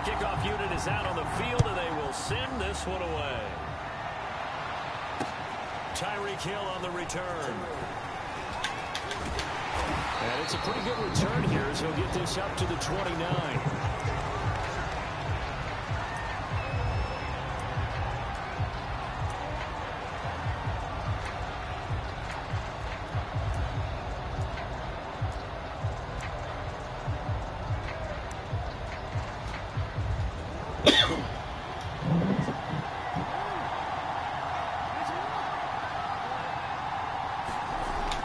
kickoff unit is out on the field, and they will send this one away. Tyreek Hill on the return. And it's a pretty good return here as he'll get this up to the 29.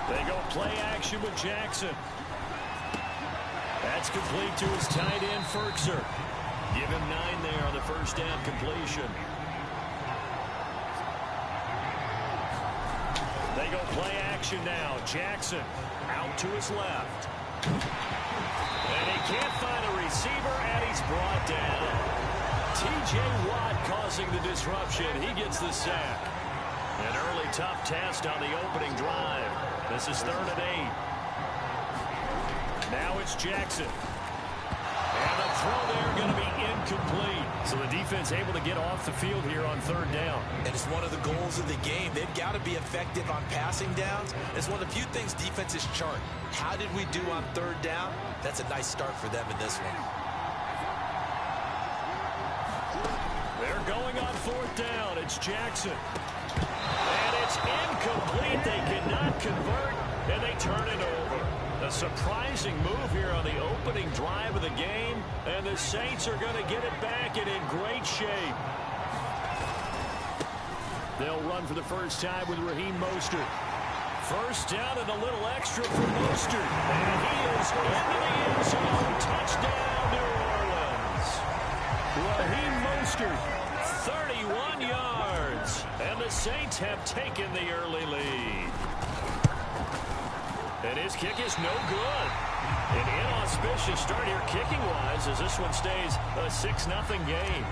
They go play action with Jackson. That's complete to his tight end, Ferkser. Give him 9 there on the first down completion. They go play action now. Jackson out to his left. And he can't find a receiver, and he's brought down. T.J. Watt causing the disruption. He gets the sack. An early tough test on the opening drive. This is 3rd and 8. Now it's Jackson. And the throw there going to be incomplete. So the defense able to get off the field here on 3rd down. And it's one of the goals of the game. They've got to be effective on passing downs. It's one of the few things defenses chart. How did we do on 3rd down? That's a nice start for them in this one. They're going on 4th down. It's Jackson. And it's incomplete. They cannot convert, and they turn it over. A surprising move here on the opening drive of the game, and the Saints are going to get it back and in great shape. They'll run for the first time with Raheem Mostert. First down and a little extra for Mostert. And he is into the end zone. Touchdown, New Orleans. Raheem Mostert, 31 yards. And the Saints have taken the early lead. And his kick is no good. An inauspicious start here kicking-wise as this one stays a 6-0 game.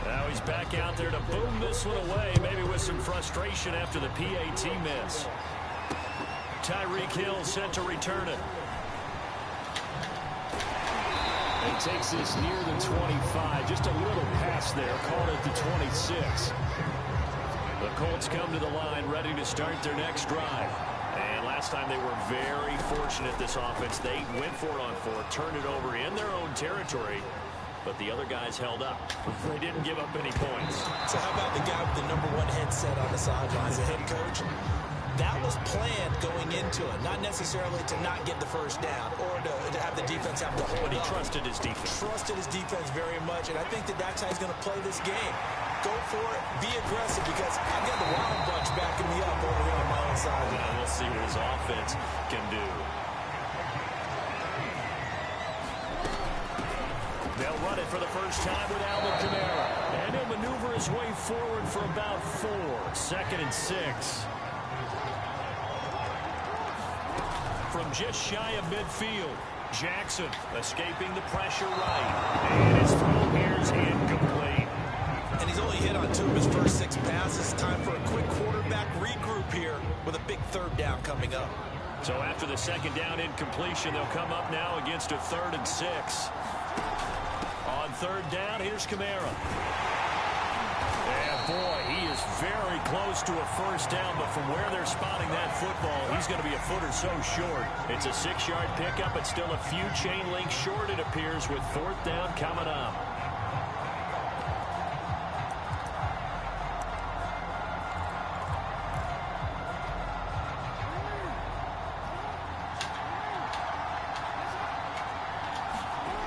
Now he's back out there to boom this one away, maybe with some frustration after the PAT miss. Tyreek Hill set to return it. And takes this near the 25. Just a little pass there, called it the 26. The Colts come to the line ready to start their next drive. And last time they were very fortunate, this offense. They went for it on 4th, turned it over in their own territory, but the other guys held up. They didn't give up any points. So how about the guy with the #1 headset on the sidelines, the head coach? That was planned going into it, not necessarily to not get the first down or to have the defense have to hold But he up. trusted his defense. Trusted his defense very much, and I think that that's how he's going to play this game. Go for it, be aggressive, because I've got the Wild Bunch backing me up over here on my own side. And we'll see what his offense can do. They'll run it for the first time with Alvin Kamara. And he'll maneuver his way forward for about 4. 2nd and 6. From just shy of midfield, Jackson escaping the pressure right. And his throw here is incomplete. And he's only hit on 2 of his first 6 passes. Time for a quick quarterback regroup here with a big 3rd down coming up. So after the 2nd down incompletion, they'll come up now against a 3rd and 6. On 3rd down, here's Kamara. And boy, he is very close to a first down, but from where they're spotting that football, he's going to be a foot or so short. It's a 6-yard pickup. It's still a few chain links short, it appears, with 4th down coming up.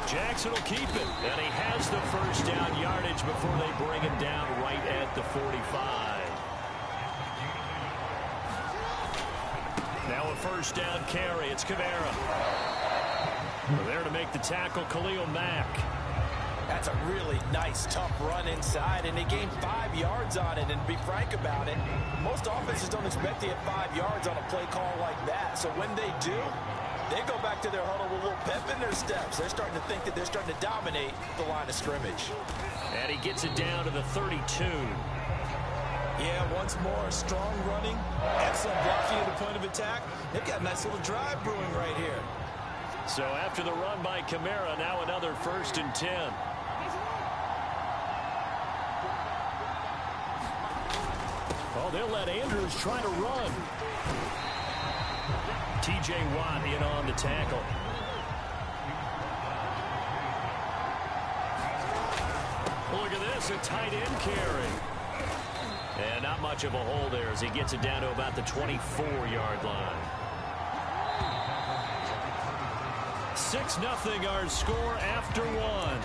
Jackson will keep it, and he has the first down yardage before they bring him down right at the 45. Now a first down carry. It's Kamara. There to make the tackle, Khalil Mack. That's a really nice, tough run inside, and they gained 5 yards on it. And to be frank about it, most offenses don't expect to get 5 yards on a play call like that. So when they do, they go back to their huddle with a little pep in their steps. They're starting to think that they're starting to dominate the line of scrimmage. And he gets it down to the 32. Yeah, once more, strong running, excellent blocking at the point of attack. They've got a nice little drive brewing right here. So after the run by Kamara, now another 1st and 10. Oh, they'll let Andrews try to run. T.J. Watt in on the tackle. Look at this, a tight end carry. And not much of a hole there as he gets it down to about the 24-yard line. 6-0 our score after one.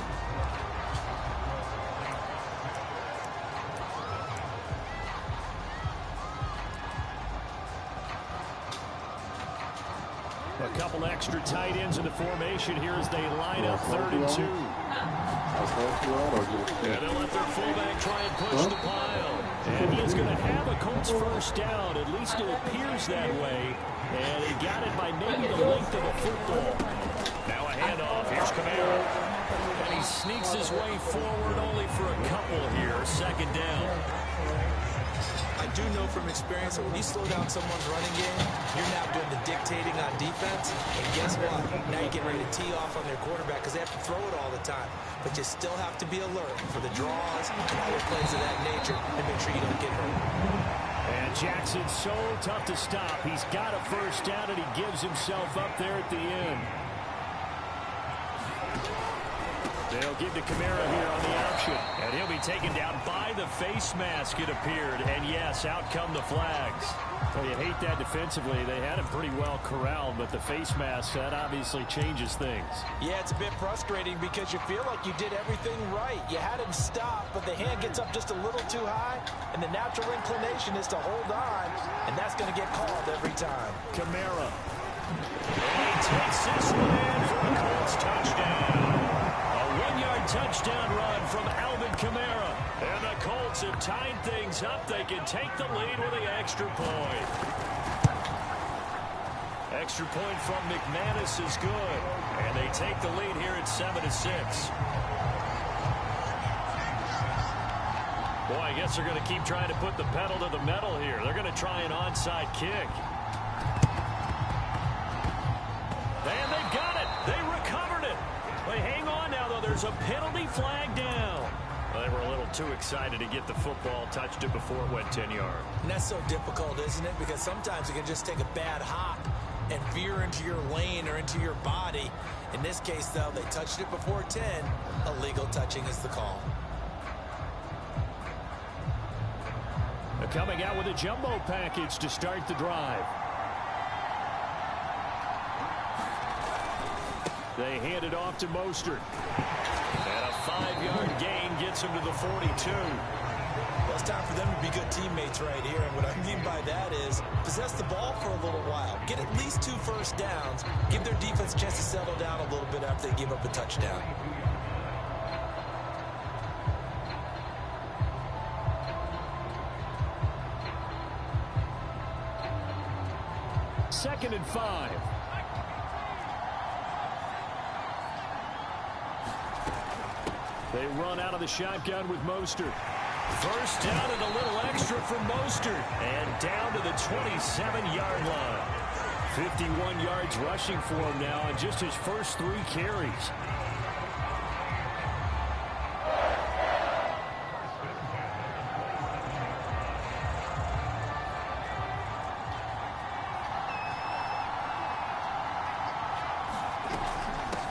A couple extra tight ends in the formation here as they line up 3rd and 2. And they'll let their fullback try and push the pile. And he is going to have a Colts 1st down. At least it appears that way. And he got it by maybe the length of a football. Now a handoff. Here's Kamara. And he sneaks his way forward only for a couple here. 2nd down. I do know from experience that when you slow down someone's running game, you're now doing the dictating on defense. And guess what? Now you get ready to tee off on their quarterback because they have to throw it all the time. But you still have to be alert for the draws and other plays of that nature and make sure you don't get hurt. And Jackson's so tough to stop. He's got a 1st down, and he gives himself up there at the end. They'll give to Kamara here on the option. And he'll be taken down by the face mask, it appeared. And yes, out come the flags. Well, you hate that defensively. They had him pretty well corralled, but the face mask, that obviously changes things. Yeah, it's a bit frustrating because you feel like you did everything right. You had him stop, but the hand gets up just a little too high, and the natural inclination is to hold on, and that's going to get called every time. Kamara. And he takes this one in for a Colts touchdown. A 1-yard touchdown run from Alvin Kamara. And the Colts have tied things up. They can take the lead with the extra point. Extra point from McManus is good. And they take the lead here at 7-6. Boy, I guess they're going to keep trying to put the pedal to the metal here. They're going to try an onside kick. And they've got it. They recovered it. They hang on now, though. There's a penalty flag down. Well, they were a little too excited to get the football, touched it before it went 10 yards. And that's so difficult, isn't it? Because sometimes you can just take a bad hop and veer into your lane or into your body. In this case, though, they touched it before 10. Illegal touching is the call. They're coming out with a jumbo package to start the drive. They hand it off to Mostert. And a 5-yard gain gets him to the 42. Well, it's time for them to be good teammates right here. And what I mean by that is possess the ball for a little while. Get at least 2 first downs. Give their defense a chance to settle down a little bit after they give up a touchdown. Second and 5. They run out of the shotgun with Mostert. First down and a little extra from Mostert. And down to the 27-yard line. 51 yards rushing for him now in just his first 3 carries.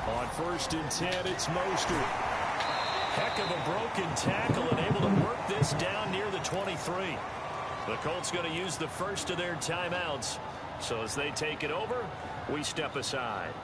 On 1st and 10, it's Mostert. Heck of a broken tackle and able to work this down near the 23. The Colts going to use the first of their timeouts. So as they take it over, we step aside.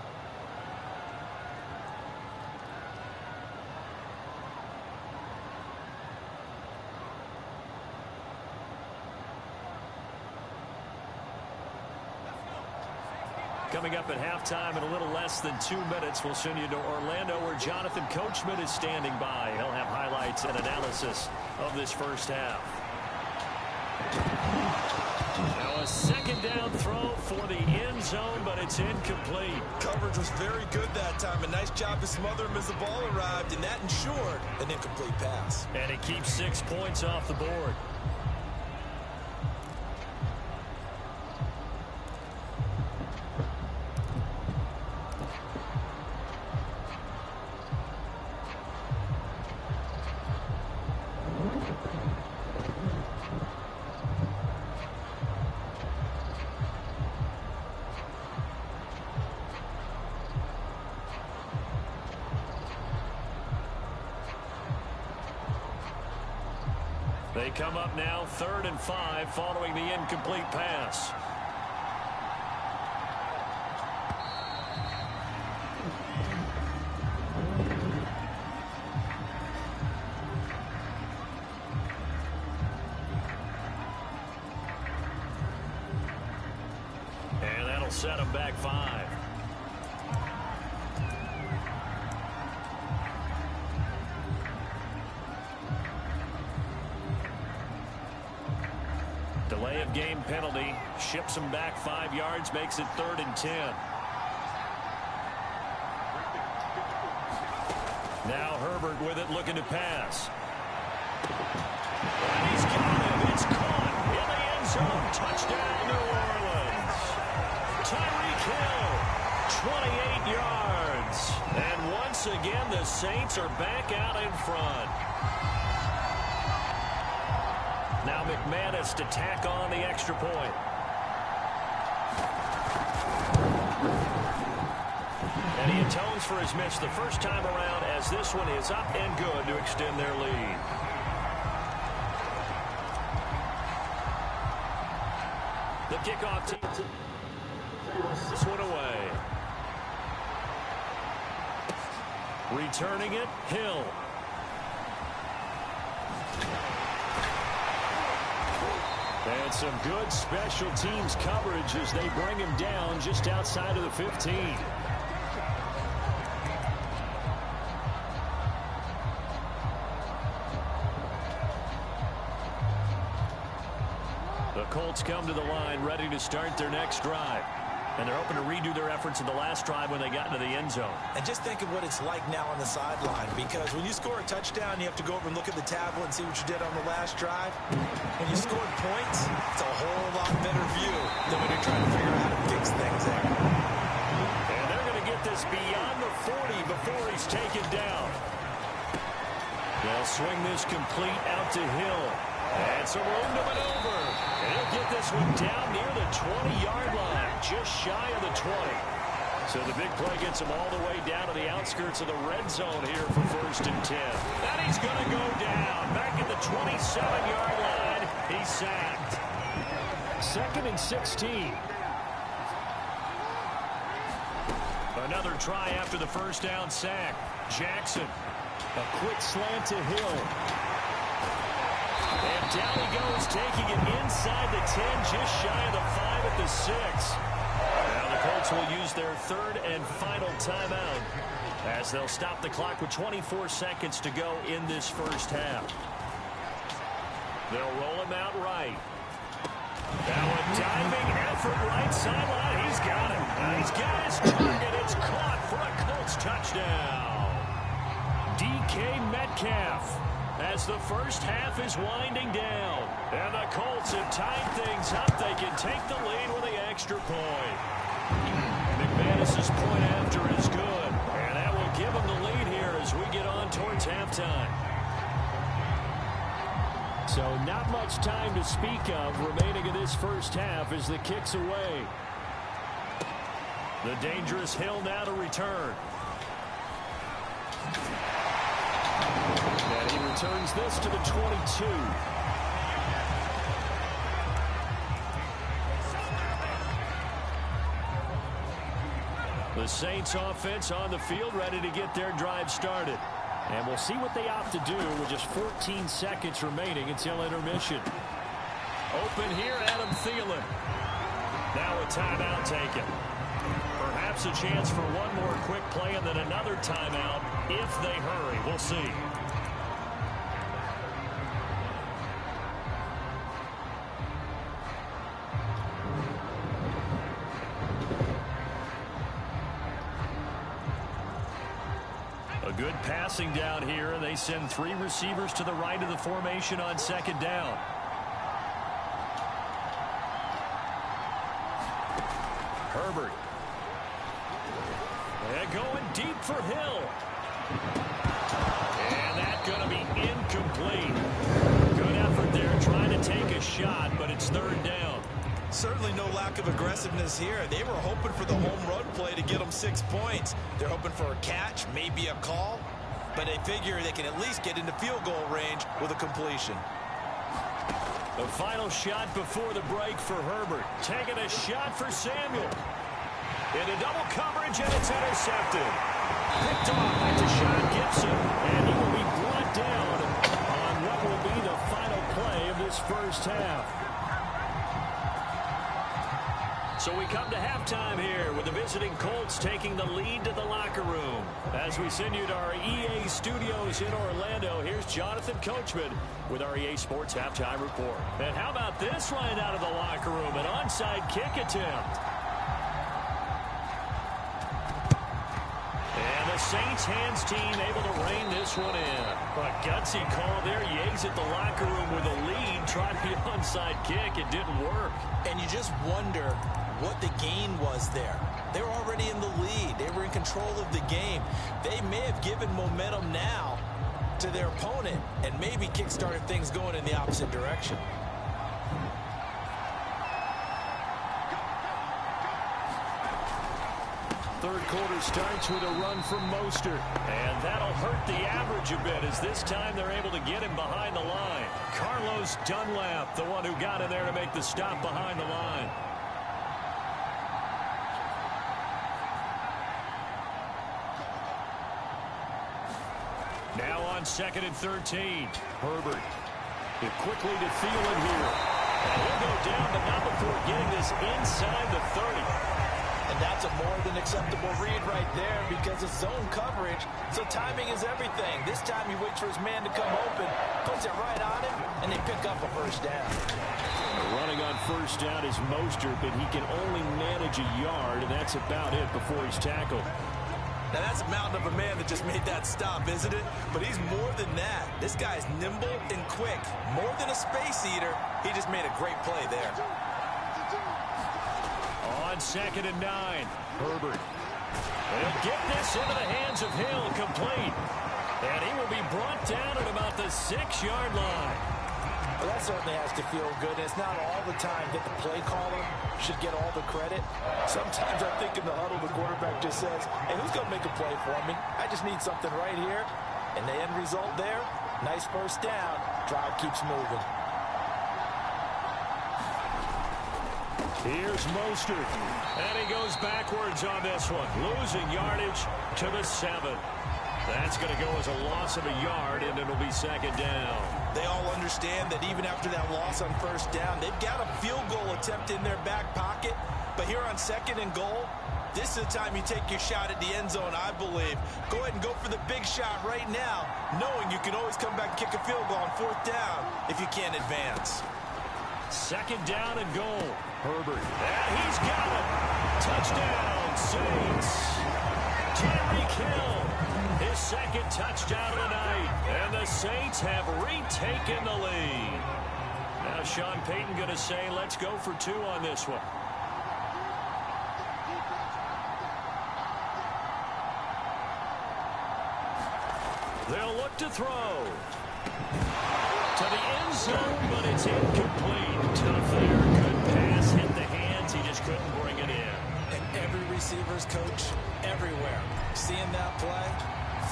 Coming up at halftime in a little less than 2 minutes, we'll send you to Orlando where Jonathan Coachman is standing by. He'll have highlights and analysis of this first half. Now a 2nd down throw for the end zone, but it's incomplete. Coverage was very good that time. A nice job to smother him as the ball arrived, and that ensured an incomplete pass. And it keeps 6 points off the board. They come up now 3rd and 5 following the incomplete pass. And that'll set them back 5. Delay of game penalty ships them back 5 yards, makes it 3rd and 10. Now Herbert with it, looking to pass. And he's got him. It's caught in the end zone. Touchdown, New Orleans. Tyreek Hill, 28 yards. And once again, the Saints are back out in front. Now McManus to tack on the extra point. And he atones for his miss the first time around, as this one is up and good to extend their lead. The kickoff team this one away. Returning it, Hill. And some good special teams coverage as they bring him down just outside of the 15. The Colts come to the line ready to start their next drive. And they're hoping to redo their efforts in the last drive when they got into the end zone. And just think of what it's like now on the sideline, because when you score a touchdown, you have to go over and look at the tablet and see what you did on the last drive. When you scored points, it's a whole lot better view than when you're trying to figure out how to fix things there. And they're going to get this beyond the 40 before he's taken down. They'll swing this complete out to Hill. And some room to maneuver. And he'll get this one down near the 20-yard line, just shy of the 20. So the big play gets him all the way down to the outskirts of the red zone here for 1st and 10. And he's going to go down. Back at the 27-yard line, he's sacked. 2nd and 16. Another try after the first down sack. Jackson. A quick slant to Hill. And down he goes, taking it inside the 10, just shy of the 5 at the 6. Now the Colts will use their 3rd and final timeout as they'll stop the clock with 24 seconds to go in this first half. They'll roll him out right. Now a diving effort right sideline. He's got it. He's got his target. It's caught for a Colts touchdown. DK Metcalf. As the first half is winding down. And the Colts have tied things up. They can take the lead with the extra point. McManus's point after is good. And that will give them the lead here as we get on towards halftime. So not much time to speak of remaining in this first half as the kick's away. The dangerous Hill now to return. And he returns this to the 22. The Saints offense on the field ready to get their drive started. And we'll see what they opt to do with just 14 seconds remaining until intermission. Open here, Adam Thielen. Now a timeout taken. Perhaps a chance for one more quick play and then another timeout if they hurry. We'll see. A good passing down here. They send 3 receivers to the right of the formation on 2nd down. Herbert. And going deep for Hill. And that's going to be incomplete. Good effort there trying to take a shot, but it's 3rd down. Certainly no lack of aggressiveness here. They were hoping for the home run play to get them 6 points. They're hoping for a catch, maybe a call, but they figure they can at least get into field goal range with a completion. The final shot before the break for Herbert. Taking a shot for Samuel. Into double coverage, and it's intercepted. Picked off by Deshaun Gibson, and he will be brought down on what will be the final play of this first half. So we come to halftime here with the visiting Colts taking the lead to the locker room. As we send you to our EA studios in Orlando, here's Jonathan Coachman with our EA Sports Halftime Report. And how about this line out of the locker room? An onside kick attempt. And the Saints hands team able to rein this one in. A gutsy call there. Yates at the locker room with a lead. Tried the onside kick. It didn't work. And you just wonder what the gain was there. They were already in the lead. They were in control of the game. They may have given momentum now to their opponent and maybe kick-started things going in the opposite direction. Third quarter starts with a run from Mostert. And that'll hurt the average a bit as this time they're able to get him behind the line. Carlos Dunlap, the one who got in there to make the stop behind the line. Now on 2nd and 13. Herbert. Quickly to Thielen here. And he'll go down, but not before getting this inside the 30. And that's a more than acceptable read right there because it's zone coverage, so timing is everything. This time he waits for his man to come open, puts it right on him, and they pick up a first down. Running on first down is Mostert, but he can only manage a yard, and that's about it before he's tackled. Now, that's a mountain of a man that just made that stop, isn't it? But he's more than that. This guy's nimble and quick. More than a space eater, he just made a great play there. On 2nd and 9, Herbert. He'll get this into the hands of Hill, complete. And he will be brought down at about the 6-yard line. Well, that certainly has to feel good. It's not all the time that the play caller should get all the credit. Sometimes I think in the huddle, the quarterback just says, hey, who's going to make a play for me? I just need something right here. And the end result there, nice first down. Drive keeps moving. Here's Mostert. And he goes backwards on this one. Losing yardage to the 7. That's going to go as a loss of a yard, and it'll be 2nd down. They all understand that even after that loss on first down, they've got a field goal attempt in their back pocket. But here on 2nd and goal, this is the time you take your shot at the end zone, I believe. Go ahead and go for the big shot right now, knowing you can always come back and kick a field goal on 4th down if you can't advance. 2nd down and goal. Herbert. And he's got it. Touchdown, Saints. Tyreek Hill. His 2nd touchdown of the night. And the Saints have retaken the lead. Now Sean Payton going to say, let's go for 2 on this one. They'll look to throw. To the end zone, but it's incomplete. Tough there. Good pass. Hit the hands. He just couldn't bring it in. And every receiver's coach everywhere. Seeing that play,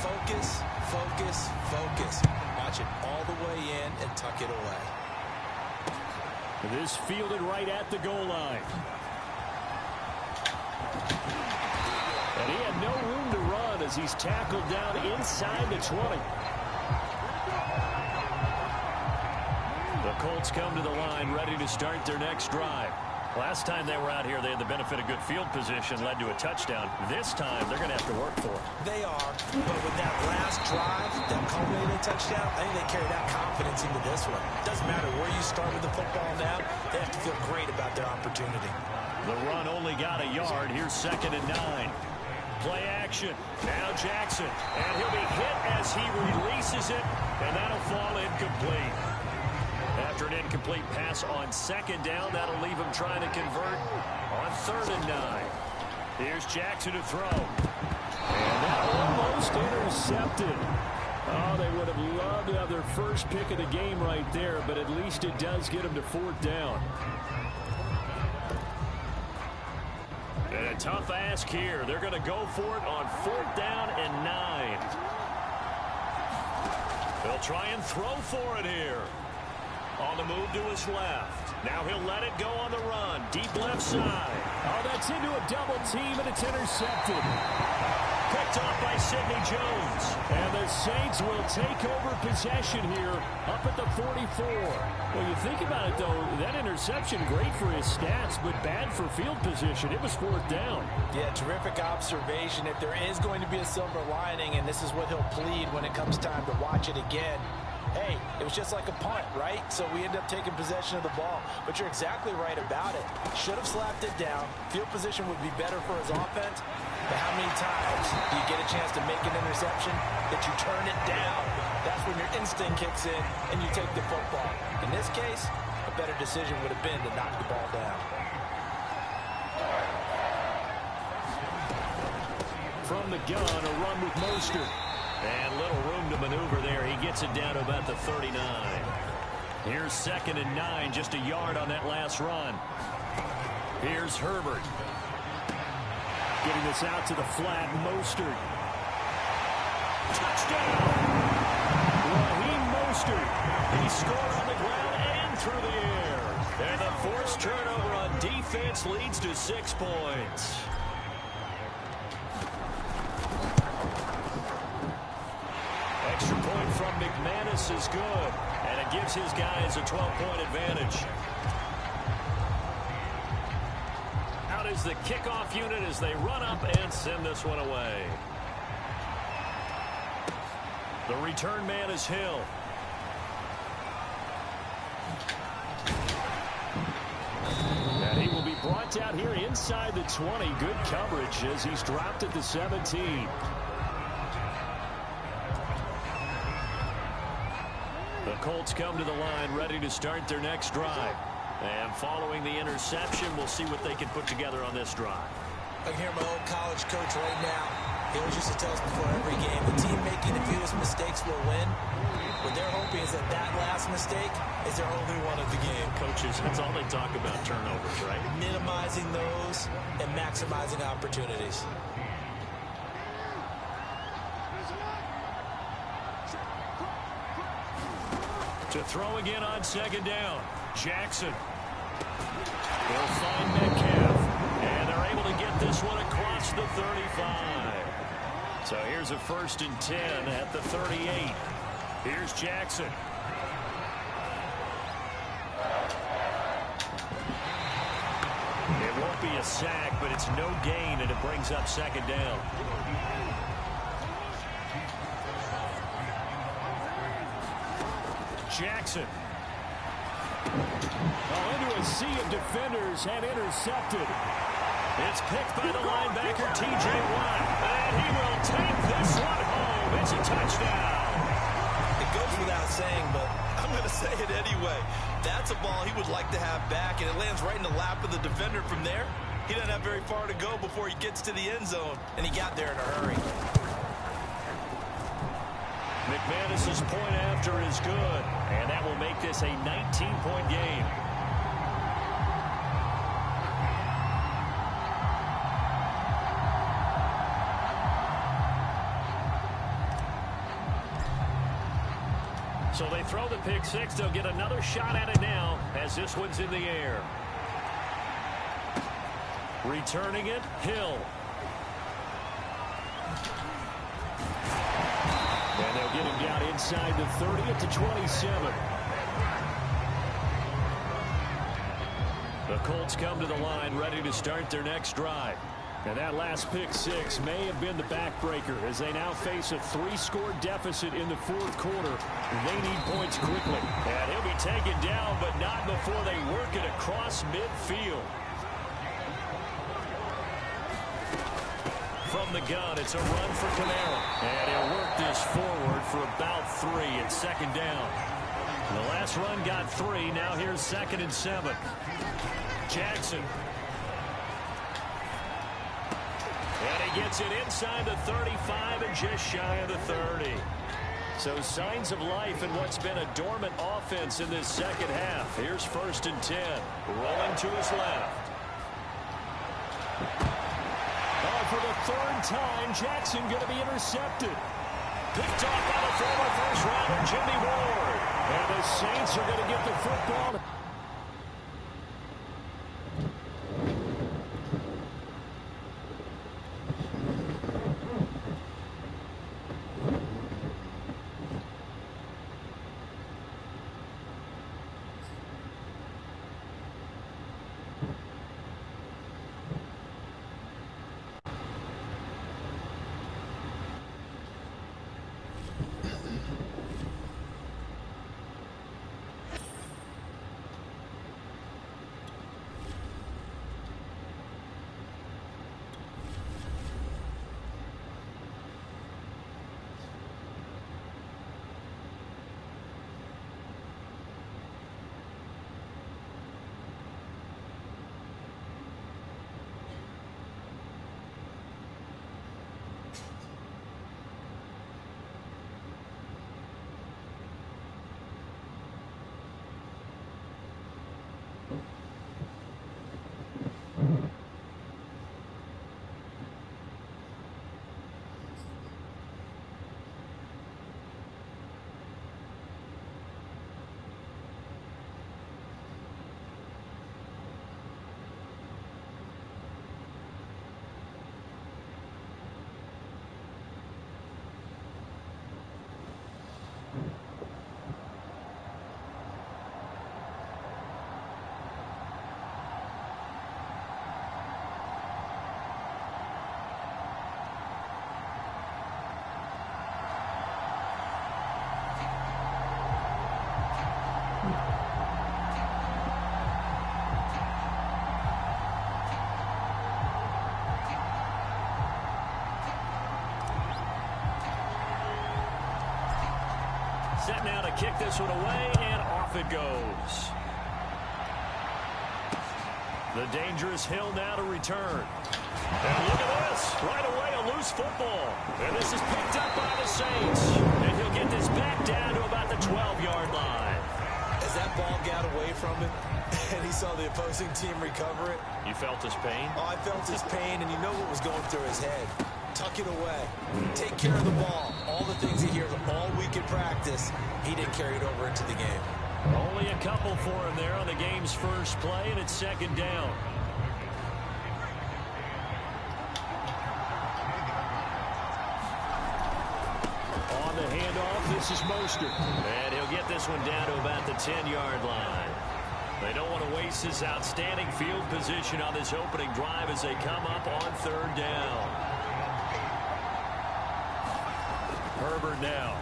focus, focus, focus. Watch it all the way in and tuck it away. This fielded right at the goal line. And he had no room to run as he's tackled down inside the 20. The Colts come to the line ready to start their next drive. Last time they were out here, they had the benefit of good field position, led to a touchdown. This time, they're going to have to work for it. They are, but with that last drive, that culminating touchdown, I think they carry that confidence into this one. Doesn't matter where you start with the football now, they have to feel great about their opportunity. The run only got a yard. Here's 2nd and 9. Play action. Now Jackson. And he'll be hit as he releases it, and that'll fall incomplete. After an incomplete pass on 2nd down, that'll leave him trying to convert on 3rd and 9. Here's Jackson to throw. And that almost intercepted. Oh, they would have loved to have their first pick of the game right there, but at least it does get them to 4th down. And a tough ask here. They're going to go for it on 4th down and 9. They'll try and throw for it here. On the move to his left. Now he'll let it go on the run. Deep left side. Oh, that's into a double team, and it's intercepted. Picked off by Sidney Jones. And the Saints will take over possession here up at the 44. Well, you think about it, though, that interception, great for his stats, but bad for field position. It was fourth down. Yeah, terrific observation. If there is going to be a silver lining, and this is what he'll plead when it comes time to watch it again, hey, it was just like a punt, right? So we end up taking possession of the ball. But you're exactly right about it. Should have slapped it down. Field position would be better for his offense. But how many times do you get a chance to make an interception that you turn it down? That's when your instinct kicks in and you take the football. In this case, a better decision would have been to knock the ball down. From the gun, a run with Mostert. And little room to maneuver there. He gets it down to about the 39. Here's 2nd and 9, just a yard on that last run. Here's Herbert. Getting this out to the flat, Mostert. Touchdown! Raheem Mostert. He scored on the ground and through the air. And the forced turnover on defense leads to 6 points. Extra point from McManus is good, and it gives his guys a 12-point advantage. Out is the kickoff unit as they run up and send this one away. The return man is Hill. And he will be brought down here inside the 20. Good coverage as he's dropped at the 17. The Colts come to the line ready to start their next drive. And following the interception, we'll see what they can put together on this drive. I can hear my old college coach right now. He always used to tell us before every game, the team making the fewest mistakes will win. What they're hoping is that that last mistake is their only one of the game. Coaches, that's all they talk about, turnovers, right? Minimizing those and maximizing opportunities. To throw again on 2nd down. Jackson. They'll find Metcalf. And they're able to get this one across the 35. So here's a 1st and 10 at the 38. Here's Jackson. It won't be a sack, but it's no gain, and it brings up 2nd down. Jackson. Into a sea of defenders and intercepted. It's picked by the linebacker, T.J. Watt. And he will take this one home. It's a touchdown. It goes without saying, but I'm going to say it anyway. That's a ball he would like to have back, and it lands right in the lap of the defender from there. He doesn't have very far to go before he gets to the end zone, and he got there in a hurry. McManus's point after is good, and that will make this a 19-point game. So they throw the pick six. They'll get another shot at it now as this one's in the air. Returning it, Hill. And they'll get him down inside the 30 at the 27. The Colts come to the line ready to start their next drive. And that last pick six may have been the backbreaker as they now face a 3-score deficit in the fourth quarter. They need points quickly. And he'll be taken down, but not before they work it across midfield. From the gun, it's a run for Kamara. And he'll work this forward for about 3 at 2nd down. The last run got 3. Now here's 2nd and 7. Jackson. And he gets it inside the 35 and just shy of the 30. So signs of life in what's been a dormant offense in this second half. Here's 1st and 10. Rolling to his left. For the 3rd time, Jackson going to be intercepted. Picked off by the former first-rounder Jimmy Ward. And the Saints are going to get the football. Set now to kick this one away, and off it goes. The dangerous Hill now to return. And look at this. Right away, a loose football. And this is picked up by the Saints. And he'll get this back down to about the 12-yard line. As that ball got away from him, and he saw the opposing team recover it. You felt his pain? Oh, I felt his pain, and you know what was going through his head. Tuck it away. Take care of the ball. All the things he hears all week in practice, he didn't carry it over into the game. Only a couple for him there on the game's first play, and it's second down. On the handoff, this is Mostert. And he'll get this one down to about the 10-yard line. They don't want to waste this outstanding field position on this opening drive as they come up on third down. Herbert now.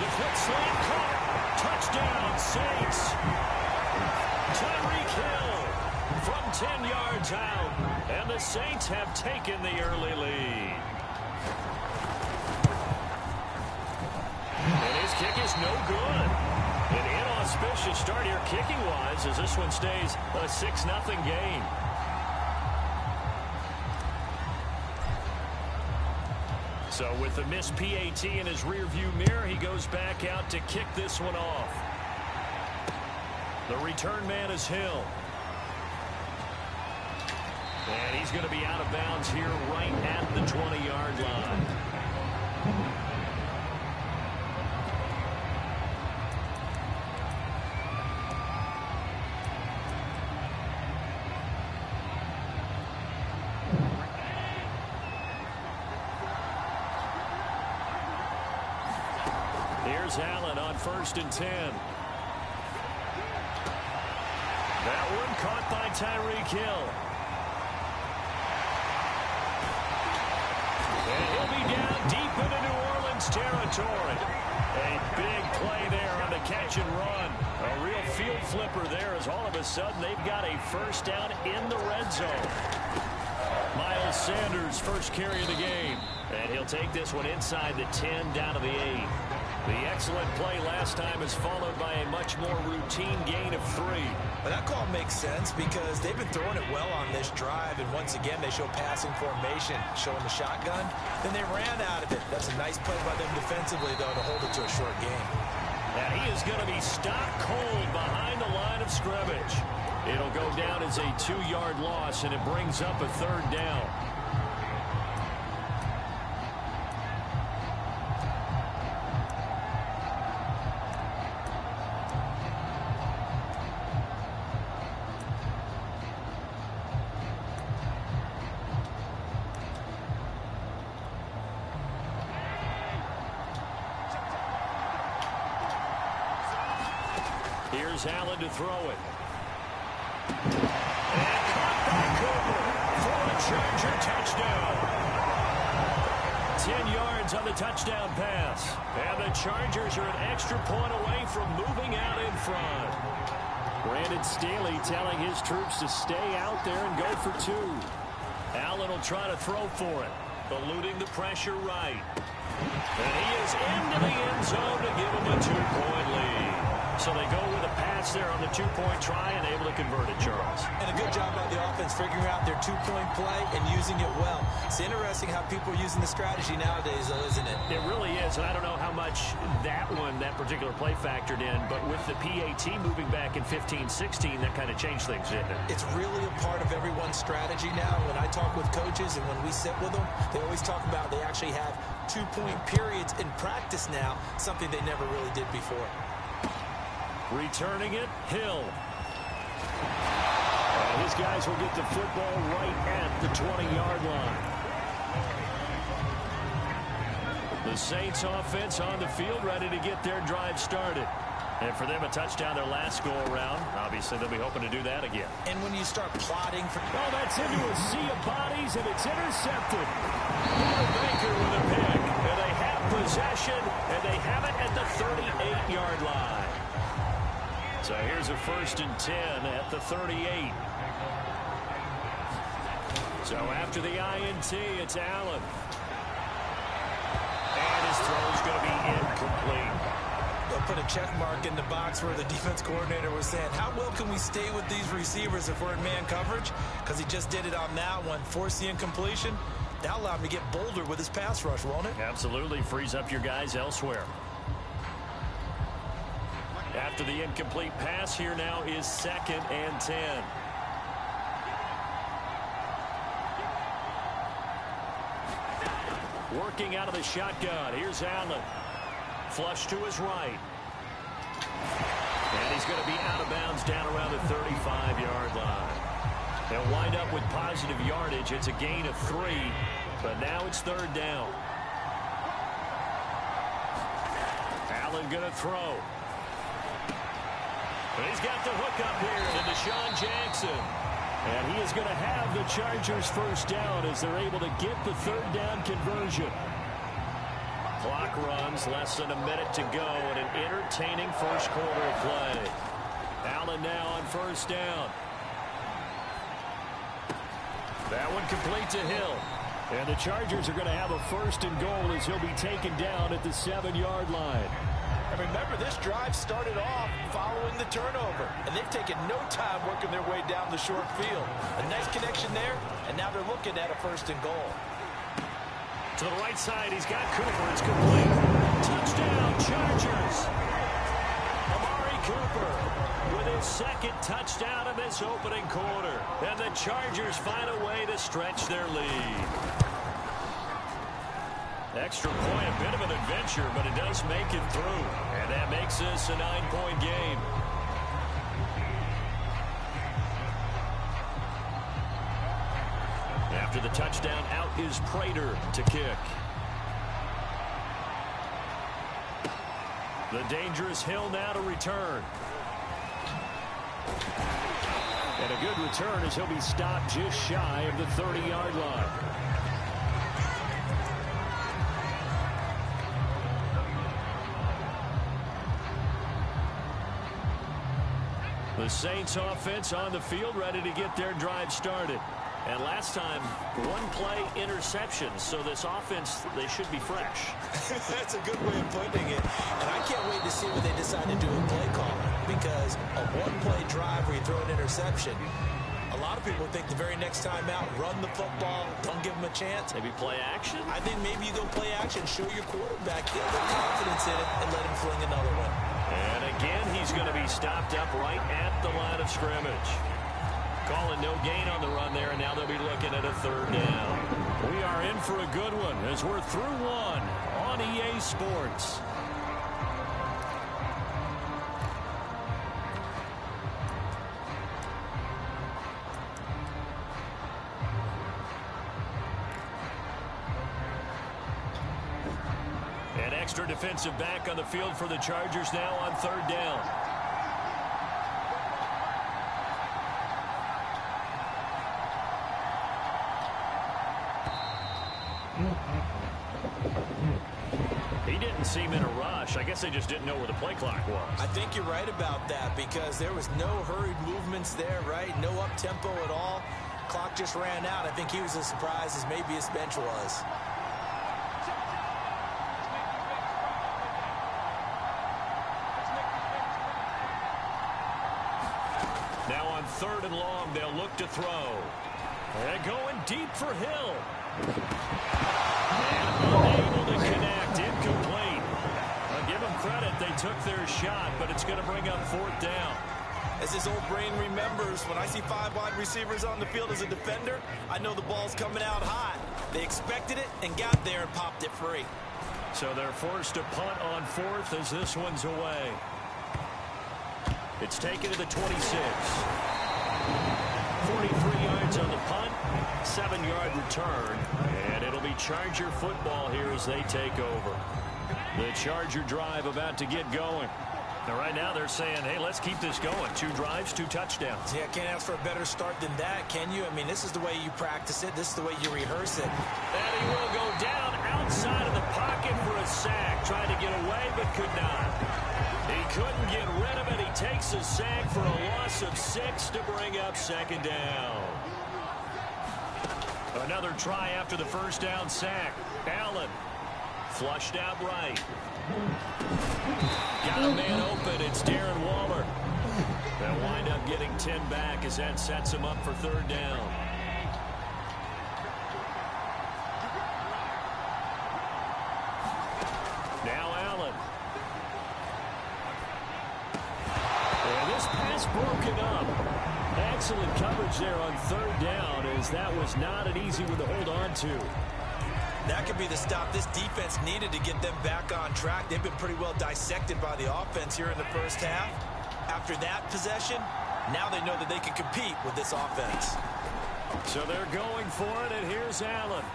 The quick slant caught. Touchdown, Saints. Tyreek Hill from 10 yards out. And the Saints have taken the early lead. And his kick is no good. An inauspicious start here kicking-wise as this one stays a 6-0 game. So with the missed PAT in his rearview mirror, he goes back out to kick this one off. The return man is Hill. And he's going to be out of bounds here right at the 20-yard line. Here's Allen on 1st and 10. That one caught by Tyreek Hill. And he'll be down deep into New Orleans territory. A big play there on the catch and run. A real field flipper there as all of a sudden they've got a first down in the red zone. Miles Sanders first carry of the game. And he'll take this one inside the 10 down to the 8. The excellent play last time is followed by a much more routine gain of 3. But that call makes sense because they've been throwing it well on this drive, and once again they show passing formation, showing the shotgun. Then they ran out of it. That's a nice play by them defensively, though, to hold it to a short game. And he is going to be stopped cold behind the line of scrimmage. It'll go down as a 2-yard loss, and it brings up a third down. Here's Allen to throw it. And caught by Cooper for a Charger touchdown. 10 yards on the touchdown pass. And the Chargers are an extra point away from moving out in front. Brandon Staley telling his troops to stay out there and go for 2. Allen will try to throw for it. Eluding the pressure right. And he is into the end zone to give him a 2-point lead. So they go with a pass there on the 2-point try and able to convert it, Charles. And a good job by the offense figuring out their 2-point play and using it well. It's interesting how people are using the strategy nowadays, though, isn't it? It really is, and I don't know how much that particular play factored in, but with the PAT moving back in 15-16, that kind of changed things, didn't it? It's really a part of everyone's strategy now. When I talk with coaches and when we sit with them, they always talk about they actually have 2-point periods in practice now, something they never really did before. Returning it, Hill. And his guys will get the football right at the 20-yard line. The Saints offense on the field ready to get their drive started. And for them, a touchdown their last go-around. Obviously, they'll be hoping to do that again. And when you start plotting for... Oh, that's into a sea of bodies, and it's intercepted. Baker with a pick. And they have possession, and they have it at the 38-yard line. So here's a 1st and 10 at the 38. So after the INT, it's Allen. And his throw's going to be incomplete. They'll put a check mark in the box where the defense coordinator was saying, how well can we stay with these receivers if we're in man coverage? Because he just did it on that one, force the incompletion. That'll allow him to get bolder with his pass rush, won't it? Absolutely. Frees up your guys elsewhere. After the incomplete pass, here now is 2nd and 10. Working out of the shotgun. Here's Allen. Flush to his right. And he's going to be out of bounds down around the 35-yard line. They'll wind up with positive yardage. It's a gain of 3, but now it's 3rd down. Allen going to throw. And he's got the hook up here to Deshaun Jackson. And he is going to have the Chargers 1st down as they're able to get the 3rd down conversion. Clock runs, less than a minute to go, and an entertaining first quarter of play. Allen now on 1st down. That one complete to Hill. And the Chargers are going to have a 1st and goal as he'll be taken down at the 7-yard line. And remember, this drive started off following the turnover, and they've taken no time working their way down the short field. A nice connection there, and now they're looking at a 1st and goal. To the right side, he's got Cooper. It's complete. Touchdown, Chargers. Amari Cooper with his 2nd touchdown of this opening quarter. And the Chargers find a way to stretch their lead. Extra point, a bit of an adventure, but it does make it through. And that makes this a 9-point game. After the touchdown, out is Prater to kick. The dangerous Hill now to return. And a good return as he'll be stopped just shy of the 30-yard line. The Saints offense on the field ready to get their drive started. And last time, 1-play interception. So this offense, they should be fresh. That's a good way of putting it. And I can't wait to see what they decide to do in play calling. Because a 1-play drive where you throw an interception, a lot of people think the very next time out, run the football, don't give them a chance. Maybe play action? I think maybe you go play action, show your quarterback, get a little confidence in it, and let him fling another one. And again, he's going to be stopped up right at the line of scrimmage. Calling no gain on the run there, and now they'll be looking at a 3rd down. We are in for a good one as we're through 1 on EA Sports. An extra defensive back on the field for the Chargers now on 3rd down. didn't seem in a rush. I guess they just didn't know where the play clock was. I think you're right about that because there was no hurried movements there, right? No up-tempo at all. Clock just ran out. I think he was as surprised as maybe his bench was. Now on 3rd and long, they'll look to throw. They're going deep for Hill. And unable to connect. Incomplete. I'll give them credit. They took their shot, but it's going to bring up 4th down. As his old brain remembers, when I see 5 wide receivers on the field as a defender, I know the ball's coming out high. They expected it and got there and popped it free. So they're forced to punt on 4th as this one's away. It's taken to the 26. 43 yards on the punt, 7-yard return, and it'll be Charger football here as they take over. The Charger drive about to get going. Now right now they're saying, hey, let's keep this going. 2 drives, 2 touchdowns. Yeah, can't ask for a better start than that, can you? I mean, this is the way you practice it. This is the way you rehearse it. And he will go down outside of the pocket for a sack. Tried to get away, but could not. He couldn't get rid of it. He takes a sack for a loss of 6 to bring up 2nd down. Another try after the 1st down sack. Allen flushed out right. Got a man open. It's Darren Waller. They'll wind up getting 10 back as that sets him up for 3rd down. Now Allen. And this pass broken up. Excellent coverage there on 3rd down as that was not an easy one to hold on to. That could be the stop this defense needed to get them back on track. They've been pretty well dissected by the offense here in the 1st half. After that possession, now they know that they can compete with this offense. So they're going for it, and here's Allen. And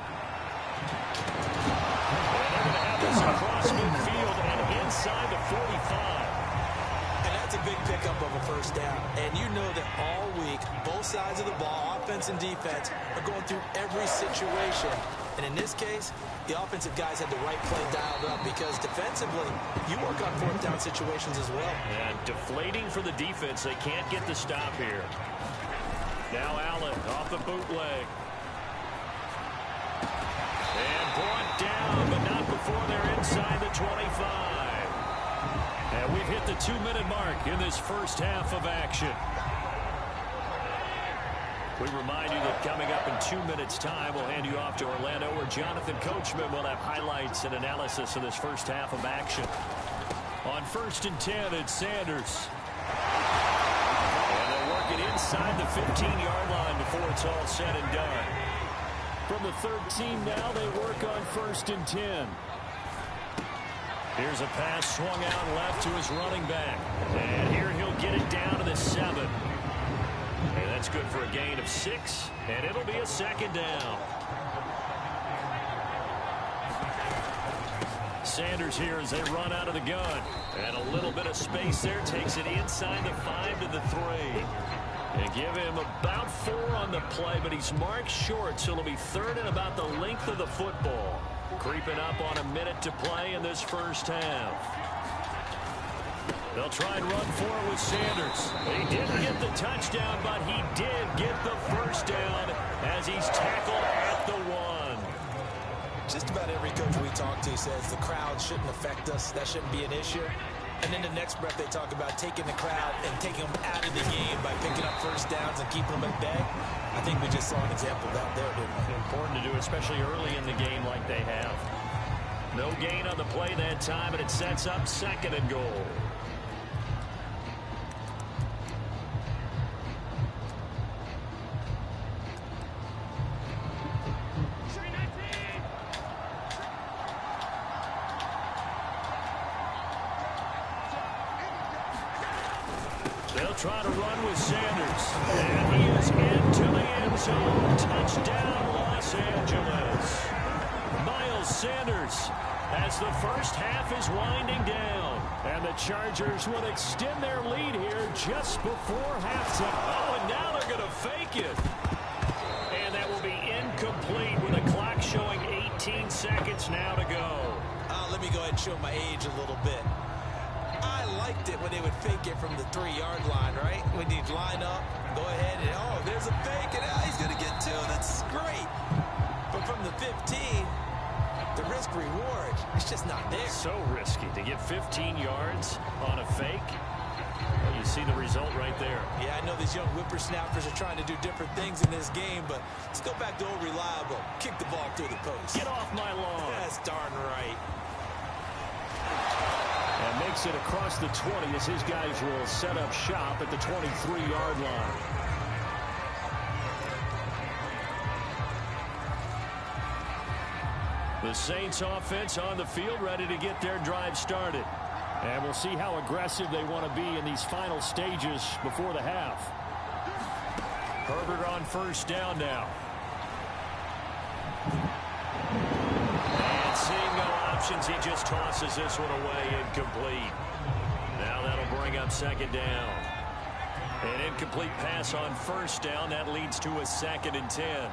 they're going to have this across midfield and inside the 45. And that's a big pickup of a 1st down. And you know that all week, both sides of the ball, offense and defense, are going through every situation. And in this case, the offensive guys had the right play dialed up because defensively, you work on 4th down situations as well. And deflating for the defense. They can't get the stop here. Now Allen off the bootleg. And brought down, but not before they're inside the 25. And we've hit the 2-minute mark in this 1st half of action. We remind you that coming up in 2 minutes' time, we'll hand you off to Orlando, where Jonathan Coachman will have highlights and analysis of this 1st half of action. On 1st and 10, it's Sanders. And they'll work it inside the 15-yard line before it's all said and done. From the 13 now, they work on 1st and 10. Here's a pass swung out left to his running back. And here he'll get it down to the 7. And that's good for a gain of 6, and it'll be a 2nd down. Sanders here as they run out of the gun. And a little bit of space there, takes it inside the 5 to the 3. They give him about 4 on the play, but he's marked short, so it'll be 3rd and about the length of the football. Creeping up on a minute to play in this 1st half. They'll try and run for it with Sanders. He didn't get the touchdown, but he did get the 1st down as he's tackled at the 1. Just about every coach we talk to says the crowd shouldn't affect us. That shouldn't be an issue. And in the next breath, they talk about taking the crowd and taking them out of the game by picking up 1st downs and keeping them at bay. I think we just saw an example of that there, didn't we? Important to do, especially early in the game like they have. No gain on the play that time, and it sets up 2nd and goal. They'll try to run with Sanders. And he is into the end zone. Touchdown, Los Angeles. Miles Sanders as the 1st half is winding down. And the Chargers will extend their lead here just before halftime. Oh, and now they're going to fake it. And that will be incomplete with the clock showing 18 seconds now to go. let me go ahead and show my age a little bit. I liked it when they would fake it from the 3-yard line, right? When you'd line up, go ahead, and oh, there's a fake, and he's going to get 2. That's great. But from the 15, the risk-reward, it's just not there. So risky to get 15 yards on a fake. Well, you see the result right there. Yeah, I know these young whippersnappers are trying to do different things in this game, but let's go back to old reliable. Kick the ball through the post. Get off my lawn. That's darn right. And makes it across the 20 as his guys will set up shop at the 23-yard line. The Saints offense on the field, ready to get their drive started. And we'll see how aggressive they want to be in these final stages before the half. Herbert on first down now. And seeing no options, he just tosses this one away, incomplete. Now that'll bring up second down. An incomplete pass on first down. That leads to a 2nd and 10.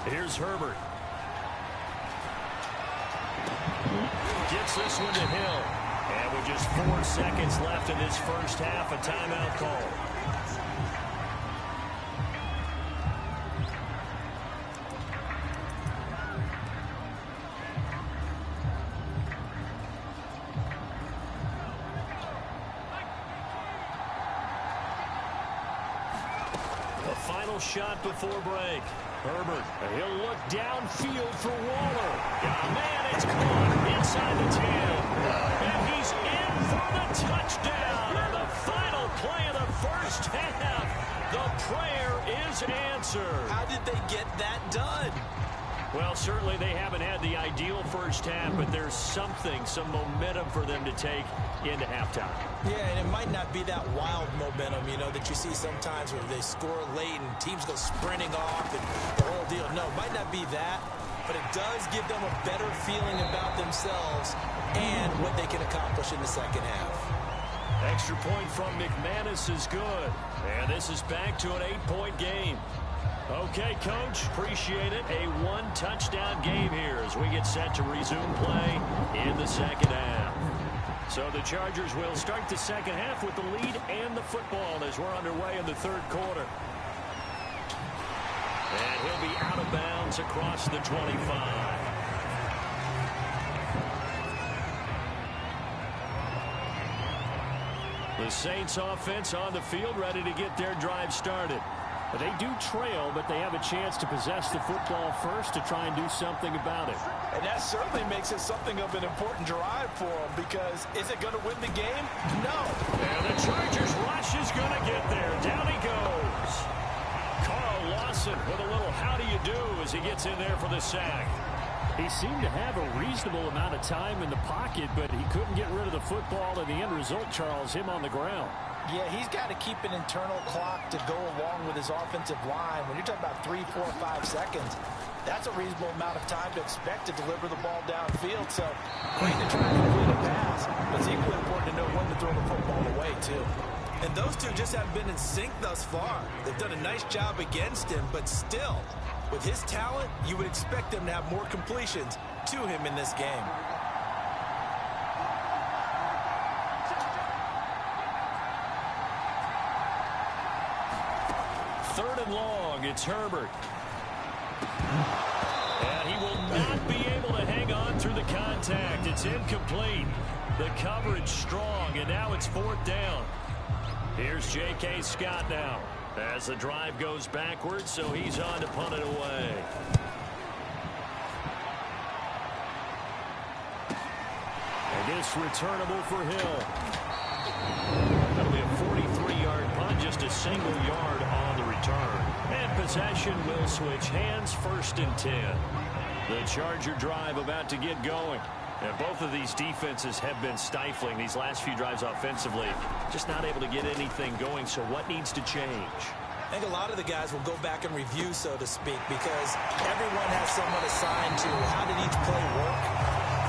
Here's Herbert. Gets this one to Hill. And with just 4 seconds left in this first half, a timeout call. The final shot before break. Herbert, he'll look downfield for Waller. Oh, man, it's caught inside the 10. And he's in for the touchdown on the final play of the first half. The prayer is answered. How did they get that done? Well, certainly they haven't had the ideal first half, but there's some momentum for them to take into halftime. Yeah, and it might not be that wild momentum, you know, that you see sometimes where they score late and teams go sprinting off and the whole deal. No, it might not be that, but it does give them a better feeling about themselves and what they can accomplish in the second half. Extra point from McManus is good, and this is back to an 8-point game. Okay, Coach, appreciate it. A 1-touchdown game here as we get set to resume play in the second half. So the Chargers will start the second half with the lead and the football as we're underway in the third quarter. And he'll be out of bounds across the 25. The Saints offense on the field ready to get their drive started. They do trail, but they have a chance to possess the football first to try and do something about it. And that certainly makes it something of an important drive for them, because is it going to win the game? No. And the Chargers rush is going to get there. Down he goes. Carl Lawson with a little how do you do as he gets in there for the sack. He seemed to have a reasonable amount of time in the pocket, but he couldn't get rid of the football, and the end result, Charles, him on the ground. Yeah, he's got to keep an internal clock to go along with his offensive line. When you're talking about 3, 4, 5 seconds, that's a reasonable amount of time to expect to deliver the ball downfield. So, great to try and complete a pass, but it's equally important to know when to throw the football away, too. And those two just haven't been in sync thus far. They've done a nice job against him, but still, with his talent, you would expect them to have more completions to him in this game. Third and long, it's Herbert. And he will not be able to hang on through the contact. It's incomplete. The coverage strong, and now it's 4th down. Here's J.K. Scott now as the drive goes backwards, so he's on to punt it away. And this returnable for Hill. That'll be a 43-yard punt, just a single yard on the return. And possession will switch hands, 1st and 10. The Charger drive about to get going. And both of these defenses have been stifling these last few drives offensively. Just not able to get anything going, so what needs to change? I think a lot of the guys will go back and review, so to speak, because everyone has someone assigned to how did each play work.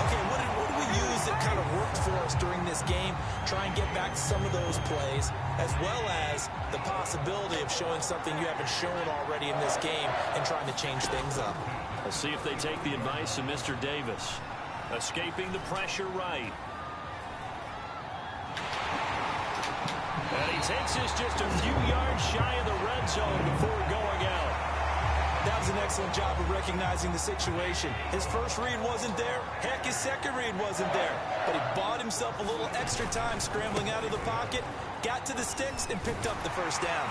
Okay, what did we use that kind of worked for us during this game? Try and get back to some of those plays, as well as the possibility of showing something you haven't shown already in this game and trying to change things up. Let's see if they take the advice of Mr. Davis. Escaping the pressure right. And he takes this just a few yards shy of the red zone before going out. That was an excellent job of recognizing the situation. His first read wasn't there. Heck, his second read wasn't there. But he bought himself a little extra time scrambling out of the pocket, got to the sticks, and picked up the first down.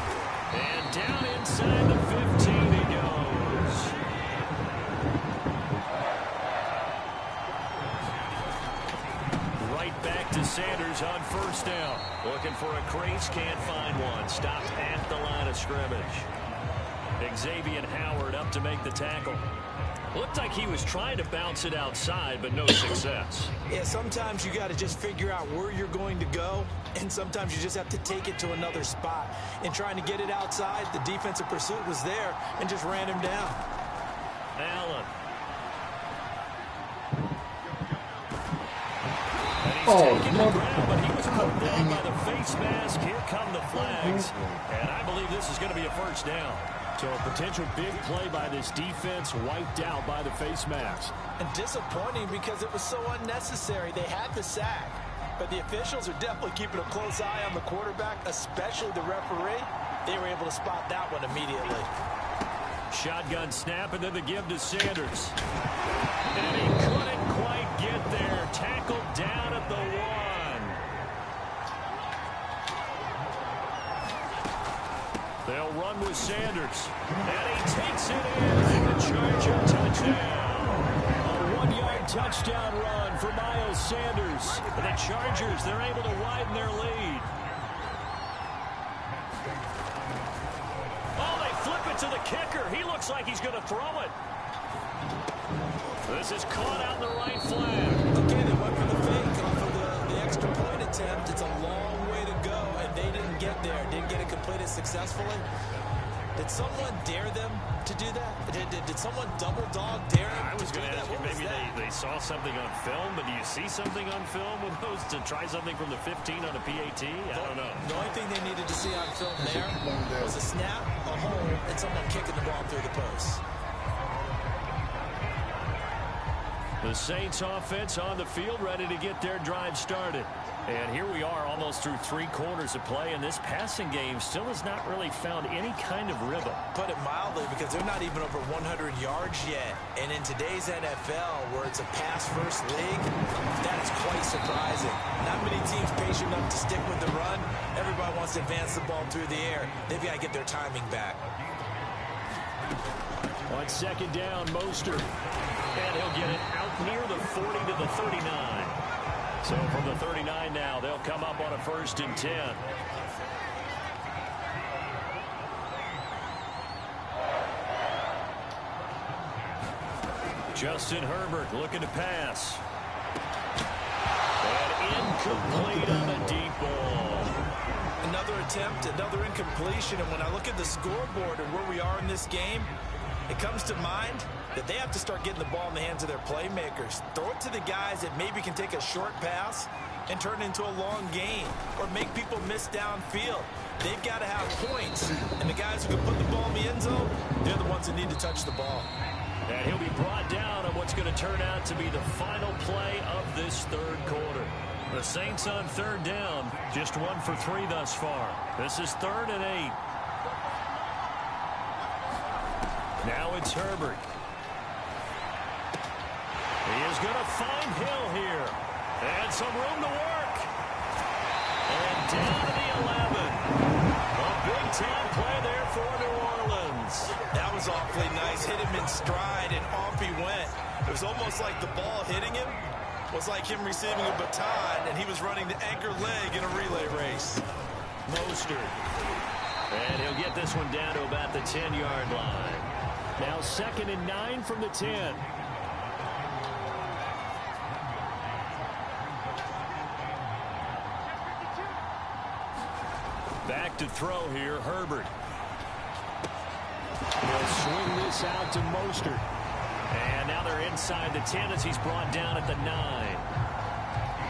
And down inside the 15 he goes. Right back to Sanders on first down. Looking for a crease, can't find one. Stopped at the line of scrimmage. Xavier Howard up to make the tackle. Looked like he was trying to bounce it outside, but no success. Yeah, sometimes you got to just figure out where you're going to go, and sometimes you just have to take it to another spot. In trying to get it outside, the defensive pursuit was there and just ran him down. Allen. And he's taking the ground, but he was put down by the face mask. Here come the flags, and I believe this is going to be a first down. So a potential big play by this defense wiped out by the face mask. And disappointing because it was so unnecessary. They had the sack, but the officials are definitely keeping a close eye on the quarterback, especially the referee. They were able to spot that one immediately. Shotgun snap, and then the give to Sanders. And he couldn't quite get there. Tackled down at the 1. They'll run with Sanders. And he takes it in. And a Charger touchdown. A 1-yard touchdown run for Miles Sanders. And the Chargers, they're able to widen their lead. Oh, they flip it to the kicker. He looks like he's going to throw it. This is caught out in the right flag. Okay, they went for the fake off of the extra point attempt. It's a long way to go, and they didn't get there. Didn't get it completed successfully. Did someone dare them to do that? Did someone double dog dare them? I was going to ask you, maybe they saw something on film, but do you see something on film with those to try something from the 15 on a PAT? I don't know. The only thing they needed to see on film there was a snap, a hole, and someone kicking the ball through the post. The Saints offense on the field, ready to get their drive started. And here we are almost through 3 quarters of play, and this passing game still has not really found any kind of rhythm. Put it mildly, because they're not even over 100 yards yet. And in today's NFL, where it's a pass-first league, that is quite surprising. Not many teams patient enough to stick with the run. Everybody wants to advance the ball through the air. They've got to get their timing back. On second down, Mostert. And he'll get it out near the 40 to the 39. So from the 39 now, they'll come up on a 1st and 10. Justin Herbert looking to pass. And incomplete on a deep ball. Another attempt, another incompletion. And when I look at the scoreboard and where we are in this game, it comes to mind that they have to start getting the ball in the hands of their playmakers. Throw it to the guys that maybe can take a short pass and turn it into a long gain or make people miss downfield. They've got to have points. And the guys who can put the ball in the end zone, they're the ones that need to touch the ball. And he'll be brought down on what's going to turn out to be the final play of this 3rd quarter. The Saints on 3rd down, just 1 for 3 thus far. This is 3rd and 8. Now it's Herbert. He is going to find Hill here. And some room to work. And down to the 11. A big-time play there for New Orleans. That was awfully nice. Hit him in stride, and off he went. It was almost like the ball hitting him was like him receiving a baton, and he was running the anchor leg in a relay race. Mostert. And he'll get this one down to about the 10-yard line. Now 2nd and 9 from the 10. Back to throw here, Herbert. He'll swing this out to Mostert. And now they're inside the 10 as he's brought down at the 9.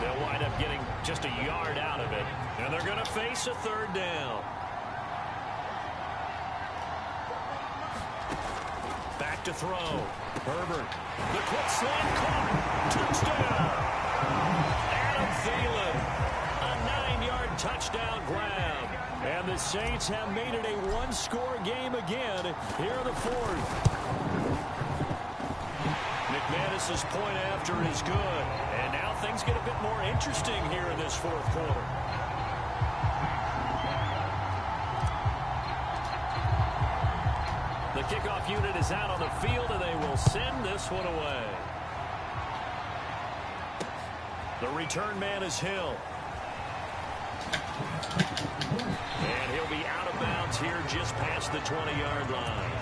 They'll wind up getting just a yard out of it. And they're going to face a 3rd down. Back to throw. Herbert. The quick slant caught. Touchdown. Adam Thielen. A 9-yard touchdown grab. And the Saints have made it a one-score game again here in the fourth. McManus's point after is good. And now things get a bit more interesting here in this fourth quarter. The kickoff unit is out on the field, and they will send this one away. The return man is Hill. And he'll be out of bounds here just past the 20-yard line.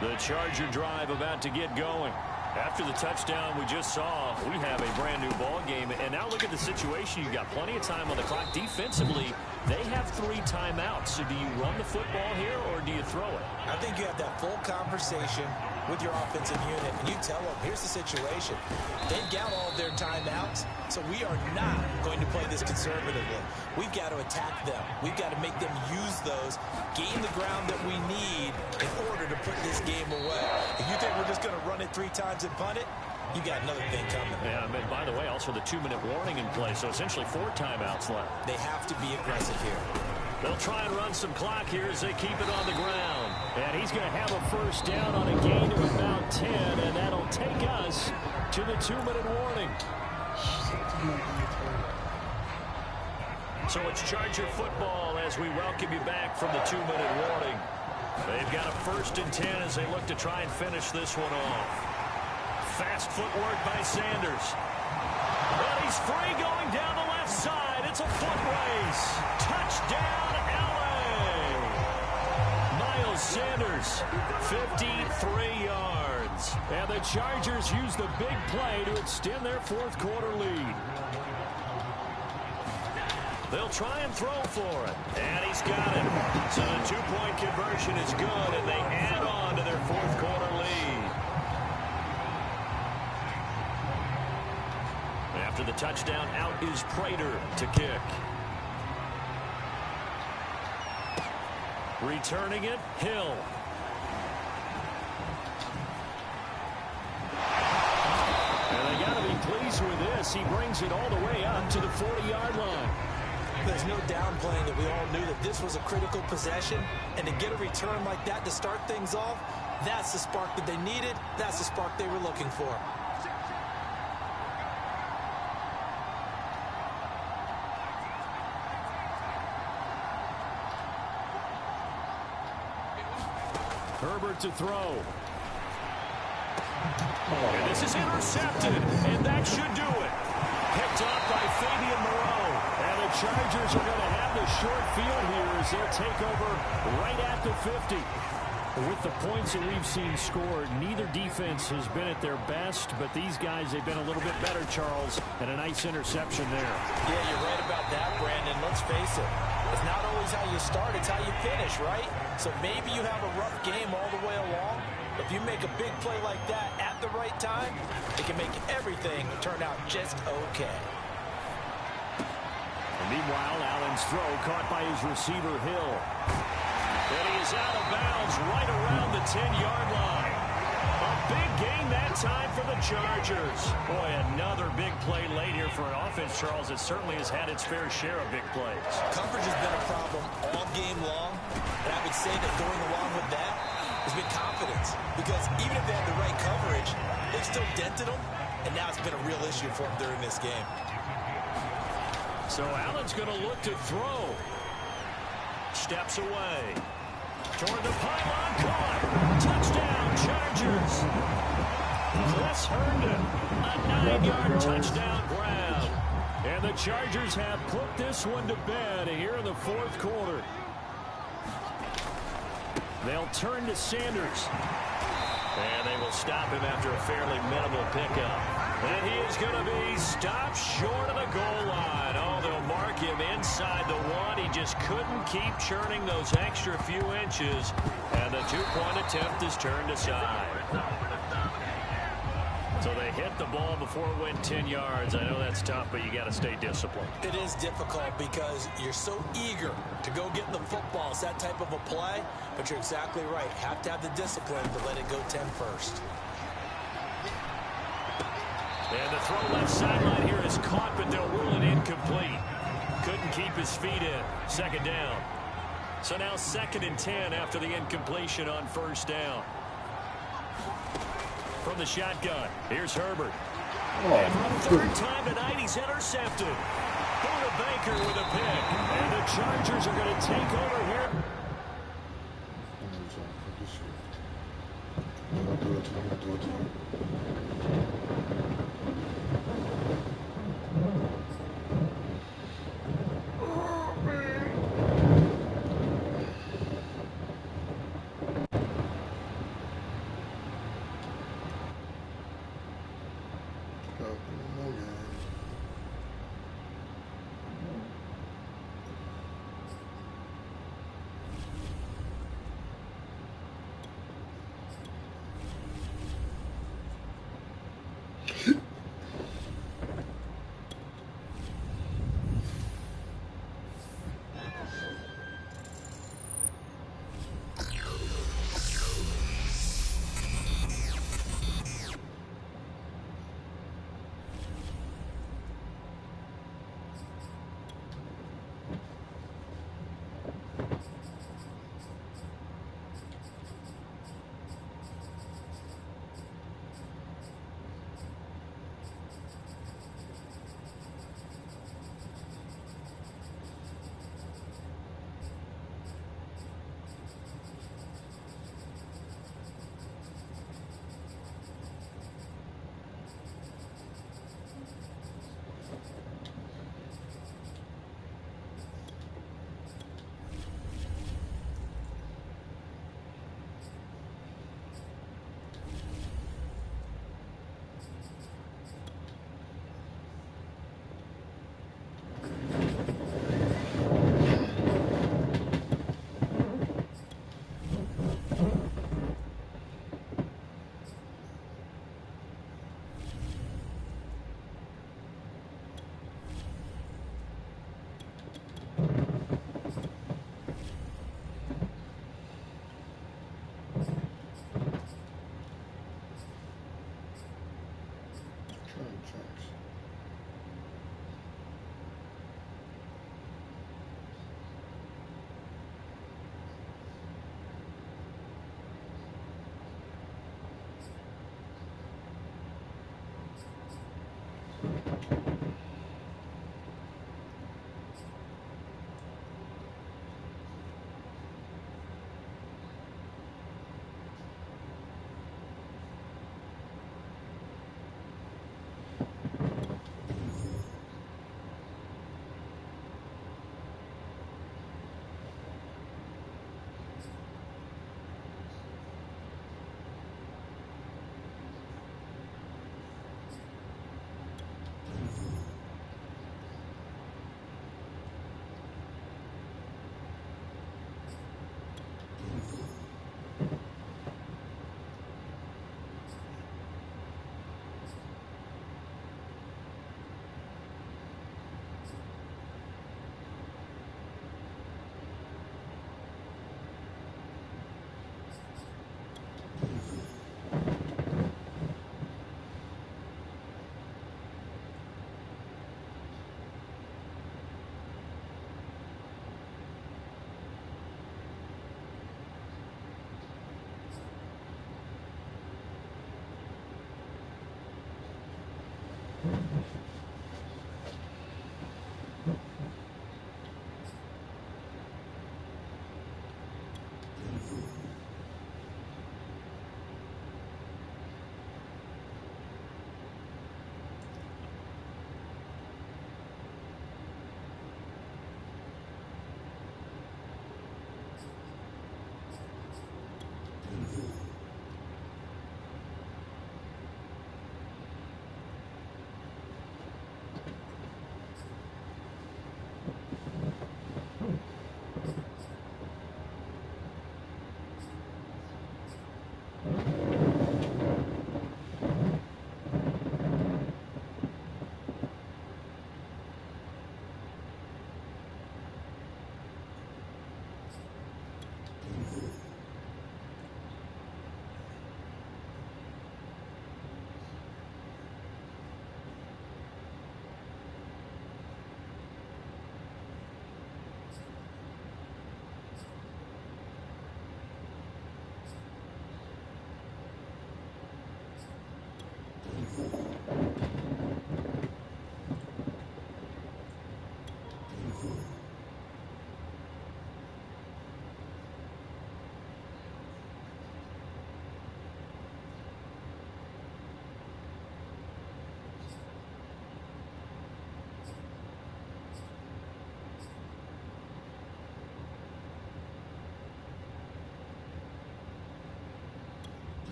The Charger drive about to get going. After the touchdown we just saw, we have a brand new ball game. And now look at the situation. You've got plenty of time on the clock. Defensively, they have 3 timeouts. So do you run the football here or do you throw it? I think you have that full conversation with your offensive unit, and you tell them, here's the situation. They've got all of their timeouts, so we are not going to play this conservatively. We've got to attack them. We've got to make them use those, gain the ground that we need in order to put this game away. If you think we're just going to run it 3 times and punt it, you got another thing coming. Yeah, and by the way, also the 2-minute warning in play, so essentially 4 timeouts left. They have to be aggressive here. They'll try and run some clock here as they keep it on the ground. And he's going to have a first down on a gain of about 10, and that'll take us to the 2-minute warning. So it's Charger football as we welcome you back from the 2-minute warning. They've got a 1st and 10 as they look to try and finish this one off. Fast footwork by Sanders. But he's free going down the left side. It's a foot race. Touchdown, LA. Miles Sanders, 53 yards. And the Chargers use the big play to extend their fourth quarter lead. They'll try and throw for it. And he's got it. So the 2-point conversion is good, and they add on to their fourth quarter lead. After the touchdown, out is Prater to kick. Returning it, Hill. And they got to be pleased with this. He brings it all the way up to the 40-yard line. There's no downplaying that we all knew that this was a critical possession, and to get a return like that to start things off, that's the spark that they needed. That's the spark they were looking for. Herbert to throw. And this is intercepted, and that should do it. Picked up by Fabian Moreau. And the Chargers are going to have the short field here as they'll take over right at the 50. With the points that we've seen scored, neither defense has been at their best, but these guys, they've been a little bit better, Charles, and a nice interception there. Yeah, you're right about that, Brandon. Let's face it. It's not always how you start, it's how you finish, right? So maybe you have a rough game all the way along. If you make a big play like that at the right time, it can make everything turn out just okay. And meanwhile, Allen's throw caught by his receiver, Hill. And he is out of bounds right around the 10-yard line. A big gain that time for the Chargers. Boy, another big play late here for an offense, Charles, that certainly has had its fair share of big plays. Coverage has been a problem all game long, and I would say that going along with that has been confidence. Because even if they had the right coverage, they've still dented them, and now it's been a real issue for them during this game. So Allen's going to look to throw. Steps away. Toward the pylon, caught. Touchdown, Chargers. Chris Herndon, a 9-yard touchdown grab. And the Chargers have put this one to bed here in the fourth quarter. They'll turn to Sanders. And they will stop him after a fairly minimal pickup. And he is going to be stopped short of the goal line. Oh, they'll mark him inside the one. He just couldn't keep churning those extra few inches. And the two-point attempt is turned aside. So they hit the ball before it went 10 yards. I know that's tough, but you got to stay disciplined. It is difficult because you're so eager to go get the football. It's that type of a play, but you're exactly right. Have to have the discipline to let it go 10 first. And the throw left sideline here is caught, but they'll rule it incomplete. Couldn't keep his feet in. Second down. So now 2nd and 10 after the incompletion on first down. From the shotgun, here's Herbert. And for the third time tonight, he's intercepted. Buda Baker with a pick. And the Chargers are going to take over here.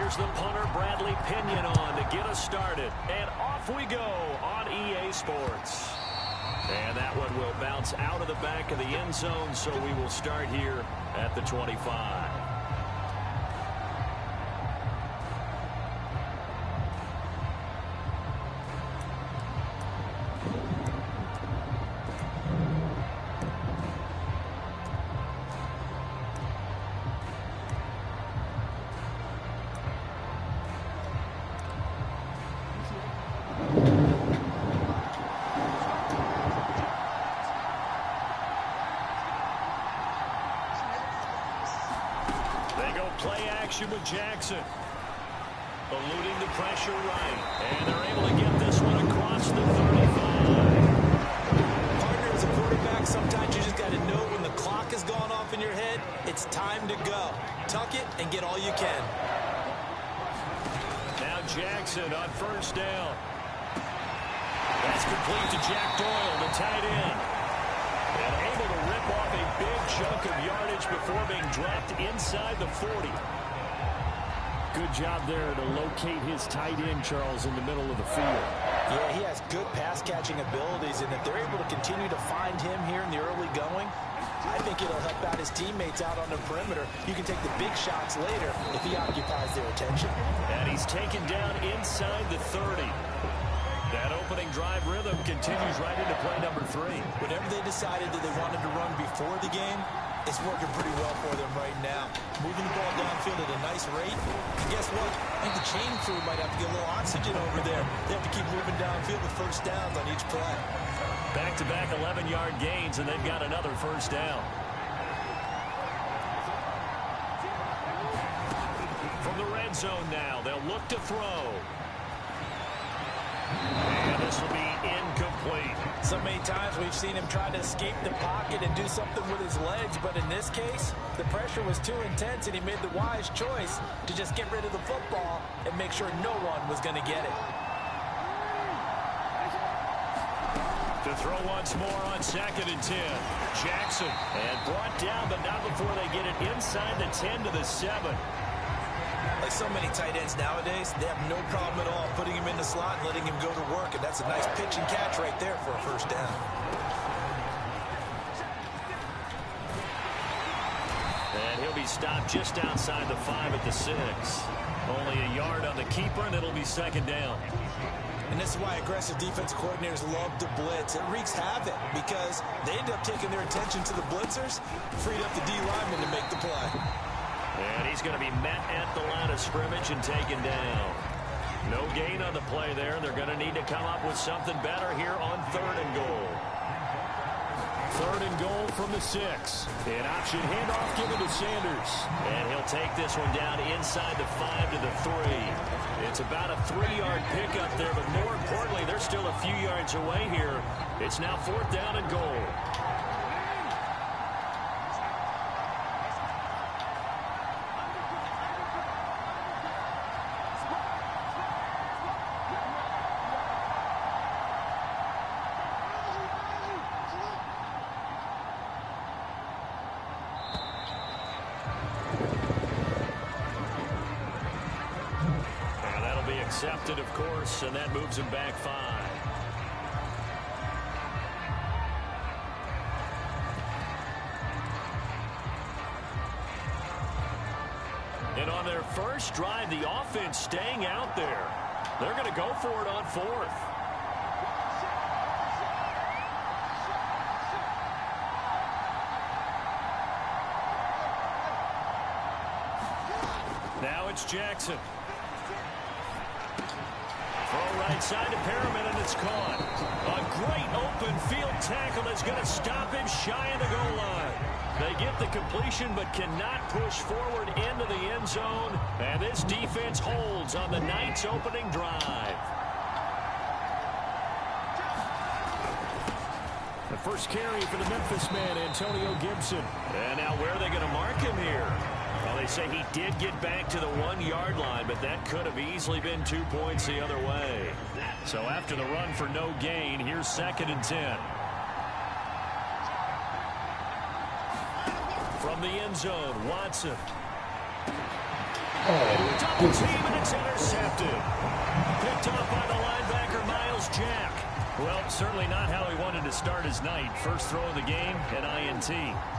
there's the punter, Bradley Pinion, on to get us started. And off we go on EA Sports. And that one will bounce out of the back of the end zone, so we will start here at the 25. With Jackson, eluding the pressure right, and they're able to get this one across the 35. Partner, as a quarterback, sometimes you just got to know when the clock has gone off in your head, it's time to go. Tuck it and get all you can. Now Jackson on first down. That's complete to Jack Doyle, the tight end. And able to rip off a big chunk of yardage before being dropped inside the 40. Good job there to locate his tight end, Charles, in the middle of the field. Yeah, he has good pass-catching abilities, and if they're able to continue to find him here in the early going, I think it'll help out his teammates out on the perimeter. You can take the big shots later if he occupies their attention. And he's taken down inside the 30. That opening drive rhythm continues right into play number 3. Whatever they decided that they wanted to run before the game, it's working pretty well for them right now. Moving the ball downfield at a nice rate. And guess what? I think the chain crew might have to get a little oxygen over there. They have to keep moving downfield with first downs on each play. Back-to-back 11-yard gains, and they've got another first down. From the red zone now, they'll look to throw. And this will be incomplete. So many times we've seen him try to escape the pocket and do something with his legs, but in this case, the pressure was too intense and he made the wise choice to just get rid of the football and make sure no one was going to get it. To throw once more on 2nd and 10. Jackson, and brought down, but not before they get it inside the 10 to the 7. Like so many tight ends nowadays, they have no problem at all putting him in the slot and letting him go to work, and that's a nice pitch and catch right there for a first down. And he'll be stopped just outside the 5 at the 6. Only a yard on the keeper, and it'll be 2nd down. And this is why aggressive defensive coordinators love to blitz. It wreaks havoc because they end up taking their attention to the blitzers, freed up the D lineman to make the play. And he's going to be met at the line of scrimmage and taken down. No gain on the play there. They're going to need to come up with something better here on 3rd and goal. 3rd and goal from the 6. An option handoff given to Sanders. And he'll take this one down inside the 5 to the 3. It's about a 3-yard pickup there, but more importantly, they're still a few yards away here. It's now 4th down and goal. Accepted, of course, and that moves him back 5. And on their first drive, the offense staying out there. They're going to go for it on 4th. Now it's Jackson. Throw right side to Perriman, and it's caught. A great open field tackle that's going to stop him shy of the goal line. They get the completion but cannot push forward into the end zone. And this defense holds on the night's opening drive. The first carry for the Memphis man, Antonio Gibson. And now where are they going to mark him here? Well, they say he did get back to the 1-yard line, but that could have easily been 2 points the other way. So after the run for no gain, here's 2nd and 10. From the end zone, Watson. Double team, and it's intercepted. Picked off by the linebacker, Miles Jack. Well, certainly not how he wanted to start his night. First throw of the game, an INT.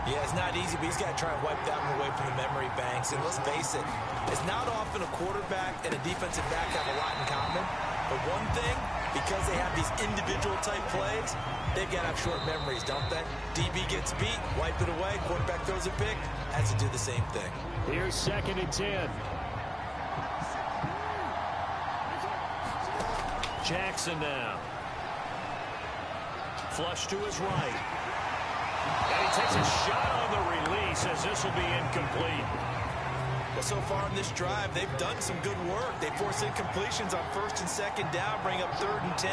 Yeah, it's not easy, but he's got to try and wipe that one away from the memory banks. And let's face it, it's not often a quarterback and a defensive back have a lot in common. But one thing, because they have these individual-type plays, they've got to have short memories, don't they? DB gets beat, wipe it away, quarterback throws a pick, has to do the same thing. Here's 2nd and 10. Jackson now. Flush to his right. And he takes a shot on the release as this will be incomplete. Well, so far in this drive, they've done some good work. They force incompletions on 1st and 2nd down, bring up 3rd and 10.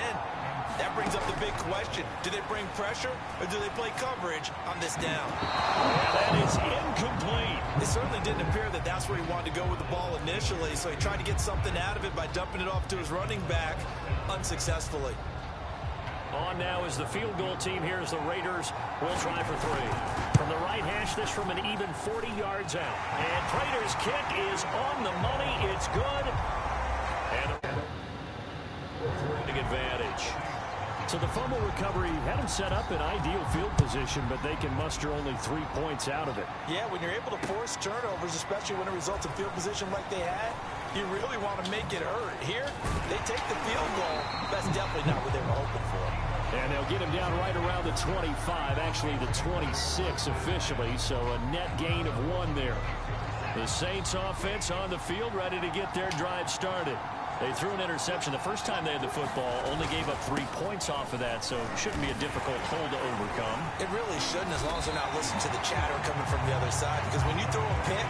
That brings up the big question. Do they bring pressure or do they play coverage on this down? Yeah, that is incomplete. It certainly didn't appear that that's where he wanted to go with the ball initially, so he tried to get something out of it by dumping it off to his running back unsuccessfully. On now is the field goal team here as the Raiders will try for 3. From the right hash, this from an even 40 yards out. And Prater's kick is on the money. It's good. And a advantage. So the fumble recovery had them set up in ideal field position, but they can muster only 3 points out of it. Yeah, when you're able to force turnovers, especially when it results in field position like they had, you really want to make it hurt. Here, they take the field goal. That's definitely not what they were hoping for. And they'll get him down right around the 25, actually the 26 officially, so a net gain of 1 there. The Saints offense on the field, ready to get their drive started. They threw an interception the first time they had the football, only gave up 3 points off of that, so it shouldn't be a difficult hole to overcome. It really shouldn't, as long as they're not listening to the chatter coming from the other side, because when you throw a pick,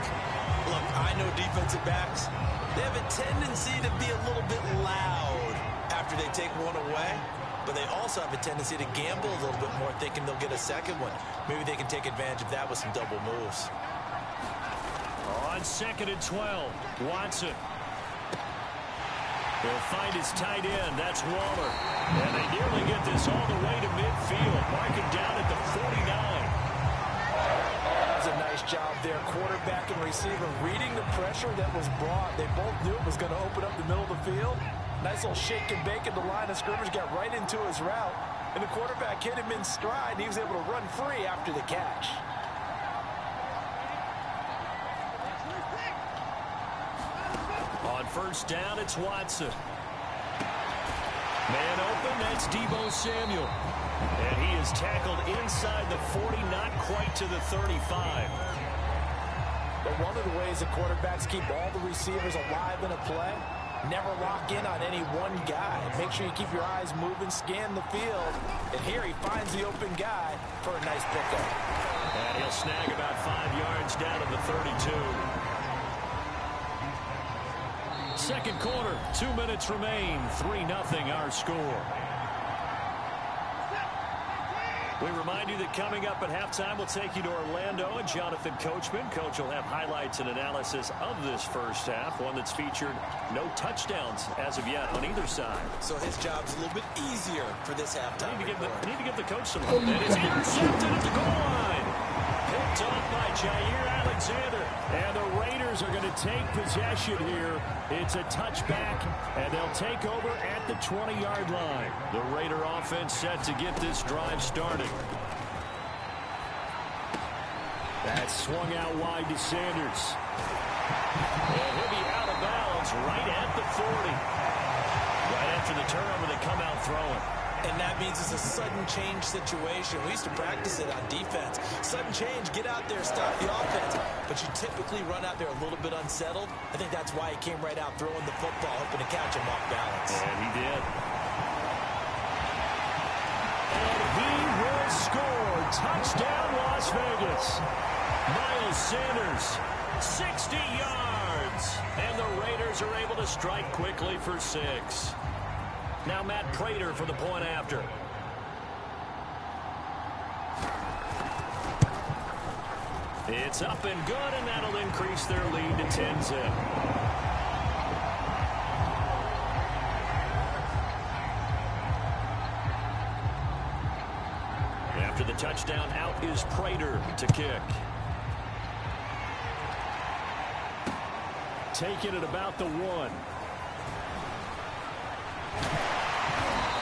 look, I know defensive backs, they have a tendency to be a little bit loud after they take one away, but they also have a tendency to gamble a little bit more, thinking they'll get a second one. Maybe they can take advantage of that with some double moves. On 2nd and 12, Watson. He'll find his tight end. That's Waller. And they nearly get this all the way to midfield. Marking down at the 49. That was a nice job there. Quarterback and receiver reading the pressure that was brought. They both knew it was going to open up the middle of the field. Nice little shake and bake at the line of scrimmage. Got right into his route. And the quarterback hit him in stride. And he was able to run free after the catch. On 1st down, it's Watson. Man open, that's Deebo Samuel. And he is tackled inside the 40, not quite to the 35. But one of the ways the quarterbacks keep all the receivers alive in a play, never lock in on any one guy. Make sure you keep your eyes moving, scan the field. And here he finds the open guy for a nice pickup. And he'll snag about 5 yards down to the 32. Second quarter, 2 minutes remain. 3-0 our score. We remind you that coming up at halftime, we'll take you to Orlando and Jonathan Coachman. Coach will have highlights and analysis of this first half, one that's featured no touchdowns as of yet on either side. So his job's a little bit easier for this halftime. I need to give the coach some hope. And it's intercepted at the goal line. Picked off by Jair Alexander. And the Raiders are going to take possession here. It's a touchback, and they'll take over at the 20-yard line. The Raider offense set to get this drive started. That's swung out wide to Sanders. And he'll be out of bounds right at the 40. Right after the turnover, they come out throwing. And that means it's a sudden change situation. We used to practice it on defense. Sudden change, get out there, stop the offense. But you typically run out there a little bit unsettled. I think that's why he came right out throwing the football, hoping to catch him off balance. And he did. And he will score. Touchdown, Las Vegas. Miles Sanders, 60 yards. And the Raiders are able to strike quickly for 6. Now Matt Prater for the point after. It's up and good, and that'll increase their lead to 10-zip. After the touchdown, out is Prater to kick. take it at about the 1.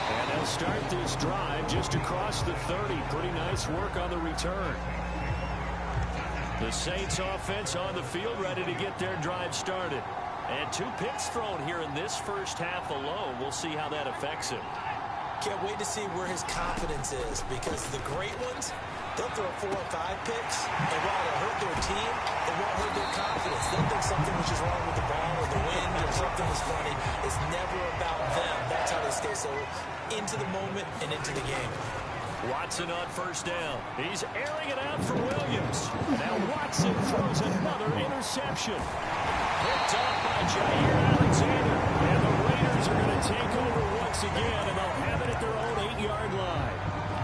And they'll start this drive just across the 30. Pretty nice work on the return. The Saints offense on the field ready to get their drive started. And 2 picks thrown here in this first half alone. We'll see how that affects him. Can't wait to see where his confidence is, because the great ones, they'll throw 4 or 5 picks, and while it'll hurt their team, it won't hurt their confidence. They'll think something was just wrong with the ball or the wind or something was funny. It's never about them. That's how they stay so into the moment and into the game. Watson on first down. He's airing it out for Williams. Now Watson throws another interception. Picked off by Jair Alexander. And the Raiders are going to take over once again, and they'll have it at their own 8-yard line.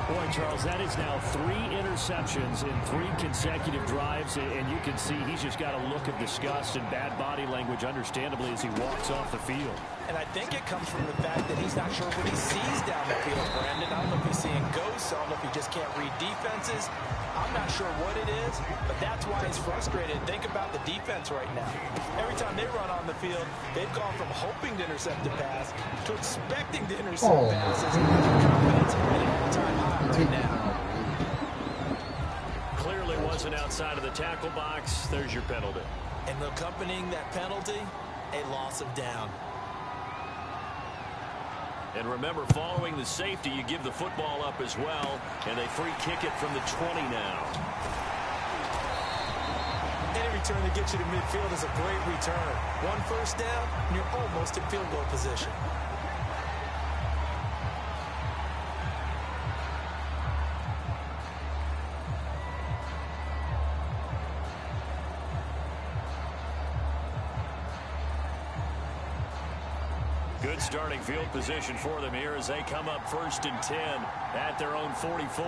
Boy, Charles, that is now 3 interceptions in 3 consecutive drives, and you can see he's just got a look of disgust and bad body language, understandably, as he walks off the field. And I think it comes from the fact that he's not sure what he sees down the field, Brandon. I don't know if he's seeing ghosts. I don't know if he just can't read defenses. I'm not sure what it is, but that's why he's frustrated. Think about the defense right now. Every time they run on the field, they've gone from hoping to intercept a pass to expecting to intercept passes. Confidence at an all-time high right now. Clearly wasn't outside of the tackle box. There's your penalty. And accompanying that penalty, a loss of down. And remember, following the safety, you give the football up as well, and they free kick it from the 20 now. Any return that gets you to midfield is a great return. 1 first down, and you're almost in field goal position. Good starting field position for them here as they come up 1st and 10 at their own 44.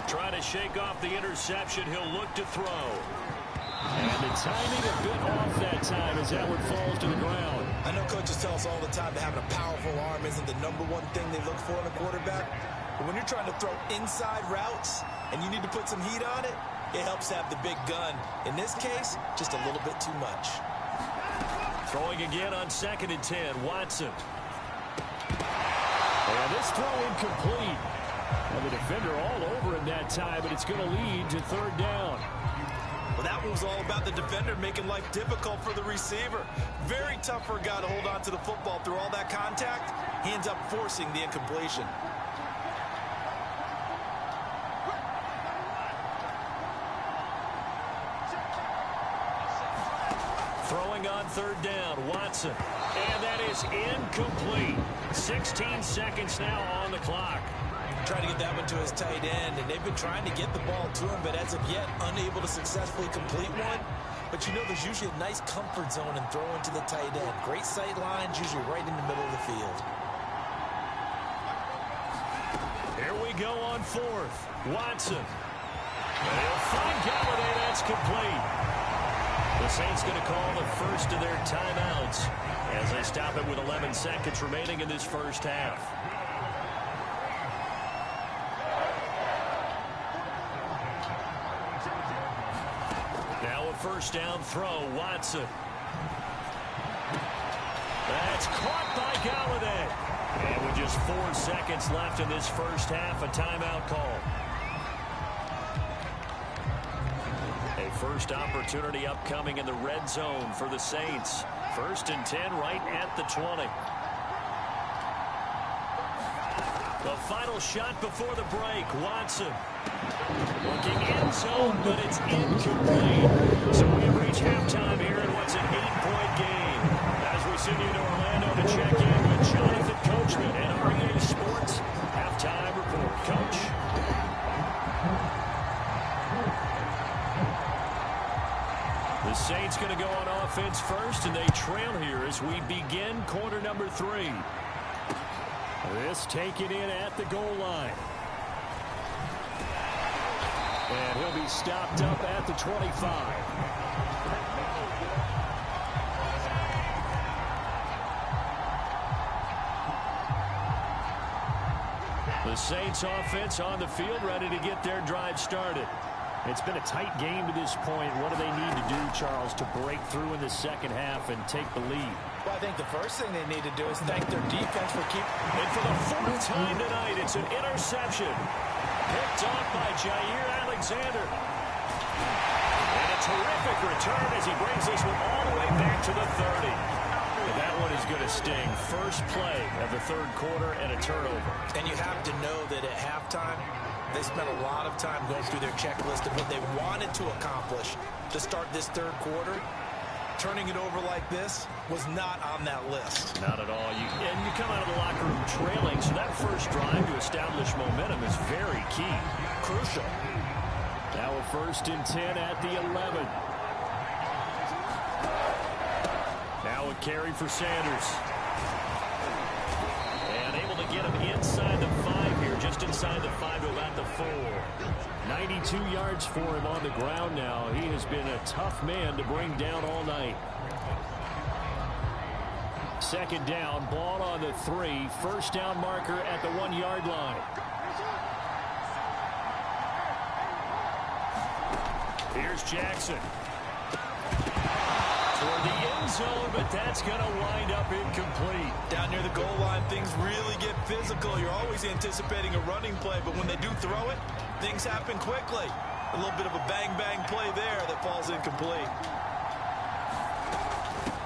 Trying to shake off the interception. He'll look to throw. And the timing a bit off that time as that one falls to the ground. I know coaches tell us all the time that having a powerful arm isn't the #1 thing they look for in a quarterback. But when you're trying to throw inside routes and you need to put some heat on it, it helps have the big gun. In this case, just a little bit too much. Throwing again on 2nd and 10. Watson. And this throw incomplete. And the defender all over him that time, but it's going to lead to 3rd down. Well, that one was all about the defender making life difficult for the receiver. Very tough for a guy to hold on to the football through all that contact. He ends up forcing the incompletion. Throwing on 3rd down, Watson. And that is incomplete. 16 seconds now on the clock. Trying to get that one to his tight end, and they've been trying to get the ball to him, but as of yet, unable to successfully complete one. But you know there's usually a nice comfort zone in throwing to the tight end. Great sight lines, usually right in the middle of the field. Here we go on 4th. Watson. And he'll find Galladay. That's complete. The Saints going to call the first of their timeouts as they stop it with 11 seconds remaining in this first half. Now a first down throw, Watson. That's caught by Galladay. And with just 4 seconds left in this first half, a timeout call. A first opportunity upcoming in the red zone for the Saints. 1st and 10 right at the 20. The final shot before the break, Watson. Looking end zone, but it's incomplete. So we have reached halftime here in what's an 8-point game. As we send you to Orlando to check in with Jonathan Coachman and REA Sports Halftime Report. Coach. The Saints going to go on offense first, and they trail here as we begin quarter number 3. This taken in at the goal line. And he'll be stopped up at the 25. The Saints offense on the field ready to get their drive started. It's been a tight game to this point. What do they need to do, Charles, to break through in the second half and take the lead? Well, I think the first thing they need to do is thank their defense for keeping. And for the fourth time tonight, it's an interception. Picked off by Jair Alexander. And a terrific return as he brings this one all the way back to the 30. And that one is going to sting. First play of the third quarter and a turnover. And you have to know that at halftime, they spent a lot of time going through their checklist of what they wanted to accomplish to start this third quarter. Turning it over like this was not on that list. Not at all. And you come out of the locker room trailing, so that first drive to establish momentum is very key. Crucial. Now a 1st and 10 at the 11. Now a carry for Sanders. And able to get him inside the 5 here, just inside the 5 to about the 4. 92 yards for him on the ground now. He has been a tough man to bring down all night. Second down, ball on the 3. First down marker at the 1-yard line. Here's Jackson. For the end zone, but that's going to wind up incomplete. Down near the goal line, things really get physical. You're always anticipating a running play, but when they do throw it, things happen quickly. A little bit of a bang-bang play there that falls incomplete.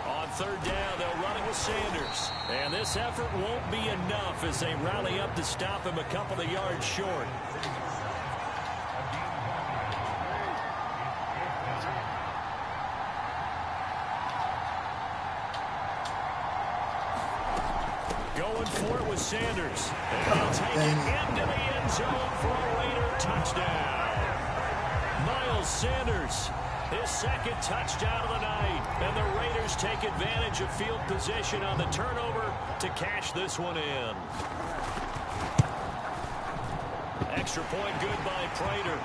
On third down, they'll run it with Sanders. And this effort won't be enough as they rally up to stop him a couple of yards short. Going for it with Sanders. And he'll take it into the end zone for a Raider touchdown. Miles Sanders, his second touchdown of the night. And the Raiders take advantage of field position on the turnover to cash this one in. Extra point good by Prater.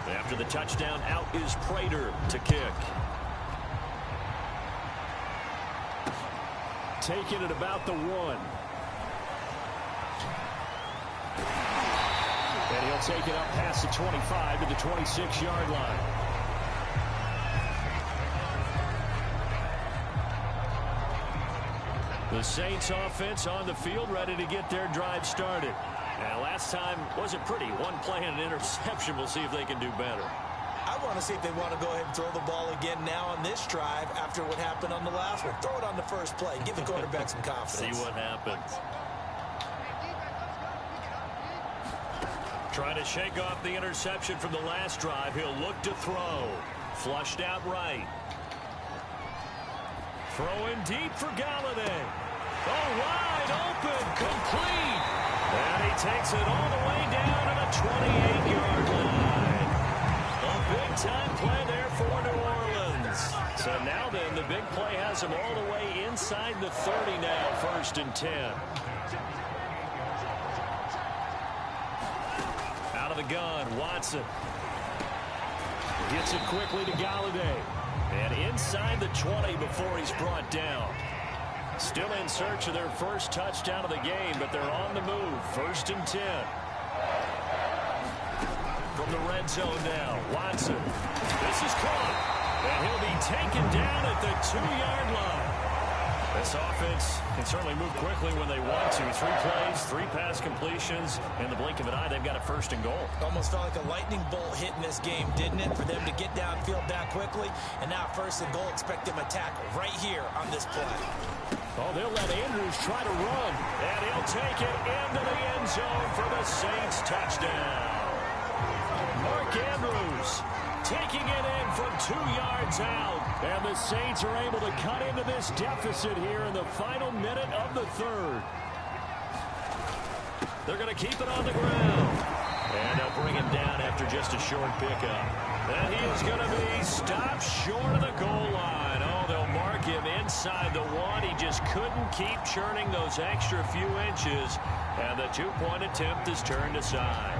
After the touchdown, out is Prater to kick. Taking it about the 1. And he'll take it up past the 25 to the 26-yard line. The Saints offense on the field, ready to get their drive started. And last time wasn't pretty. One play and an interception. We'll see if they can do better. I want to see if they want to go ahead and throw the ball again now on this drive after what happened on the last one. Throw it on the first play. Give the quarterback some confidence. See what happens. Trying to shake off the interception from the last drive. He'll look to throw. Flushed out right. Throwing deep for Galladay. Oh, wide open. Complete. And he takes it all the way down to the 28-yard line. A big-time play there for New Orleans. So now then, the big play has him all the way inside the 30 now, 1st and 10. Out of the gun, Watson. Gets it quickly to Galladay. And inside the 20 before he's brought down. Still in search of their first touchdown of the game, but they're on the move. 1st and 10. From the red zone now, Watson. This is caught. And he'll be taken down at the 2-yard line. This offense can certainly move quickly when they want to. 3 plays, 3 pass completions. In the blink of an eye, they've got a 1st and goal. Almost felt like a lightning bolt hit in this game, didn't it? For them to get downfield that quickly. And now 1st and goal, expect them to tackle right here on this play. Oh, they'll let Andrews try to run. And he'll take it into the end zone for the Saints touchdown. Mark Andrews taking it in from 2 yards out. And the Saints are able to cut into this deficit here in the final minute of the 3rd. They're going to keep it on the ground. And they'll bring him down after just a short pickup. And he is going to be stopped short of the goal line. Oh, they'll mark him inside the 1. He just couldn't keep churning those extra few inches. And the 2-point attempt is turned aside.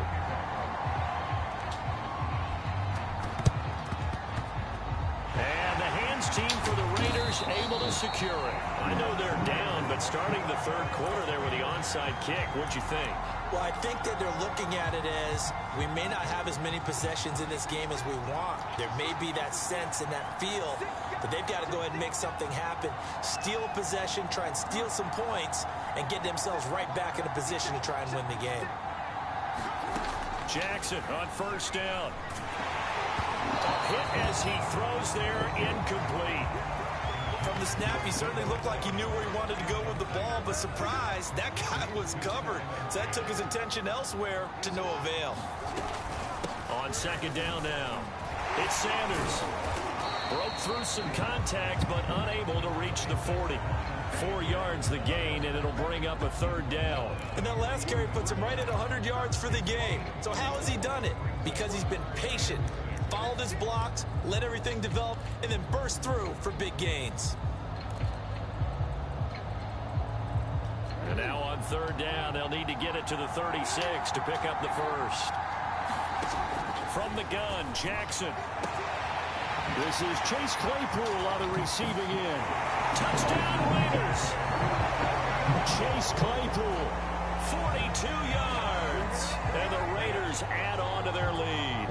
And the hands team for the Raiders able to secure it. I know they're down, but still. starting the third quarter there with the onside kick. What'd you think? Well, I think that they're looking at it as we may not have as many possessions in this game as we want. There may be that sense and that feel, but they've got to go ahead and make something happen. Steal a possession, try and steal some points, and get themselves right back in a position to try and win the game. Jackson on first down. Hit as he throws there, incomplete. From the snap, he certainly looked like he knew where he wanted to go with the ball, but surprise, that guy was covered. So that took his attention elsewhere to no avail. On second down now, it's Sanders. Broke through some contact, but unable to reach the 40. 4 yards the gain, and it'll bring up a third down. And that last carry puts him right at 100 yards for the game. So how has he done it? Because he's been patient, followed his blocks, let everything develop, and then burst through for big gains. And now on third down, they'll need to get it to the 36 to pick up the first. From the gun, Jackson. This is Chase Claypool on the receiving end. Touchdown, Raiders. Chase Claypool. 42 yards. And the Raiders add on to their lead.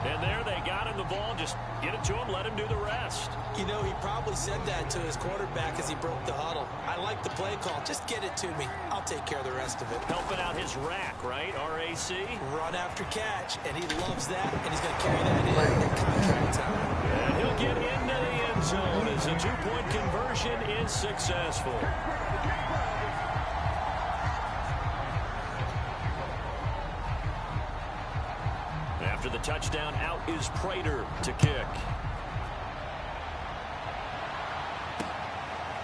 And there they got him the ball. Just get it to him, let him do the rest. You know, he probably said that to his quarterback as he broke the huddle. I like the play call. Just get it to me. I'll take care of the rest of it. Helping out his rack, right? RAC. Run after catch, and he loves that, and he's going to carry that in at contract time. And he'll get into the end zone as a two-point conversion is successful. After the touchdown, out is Prater to kick.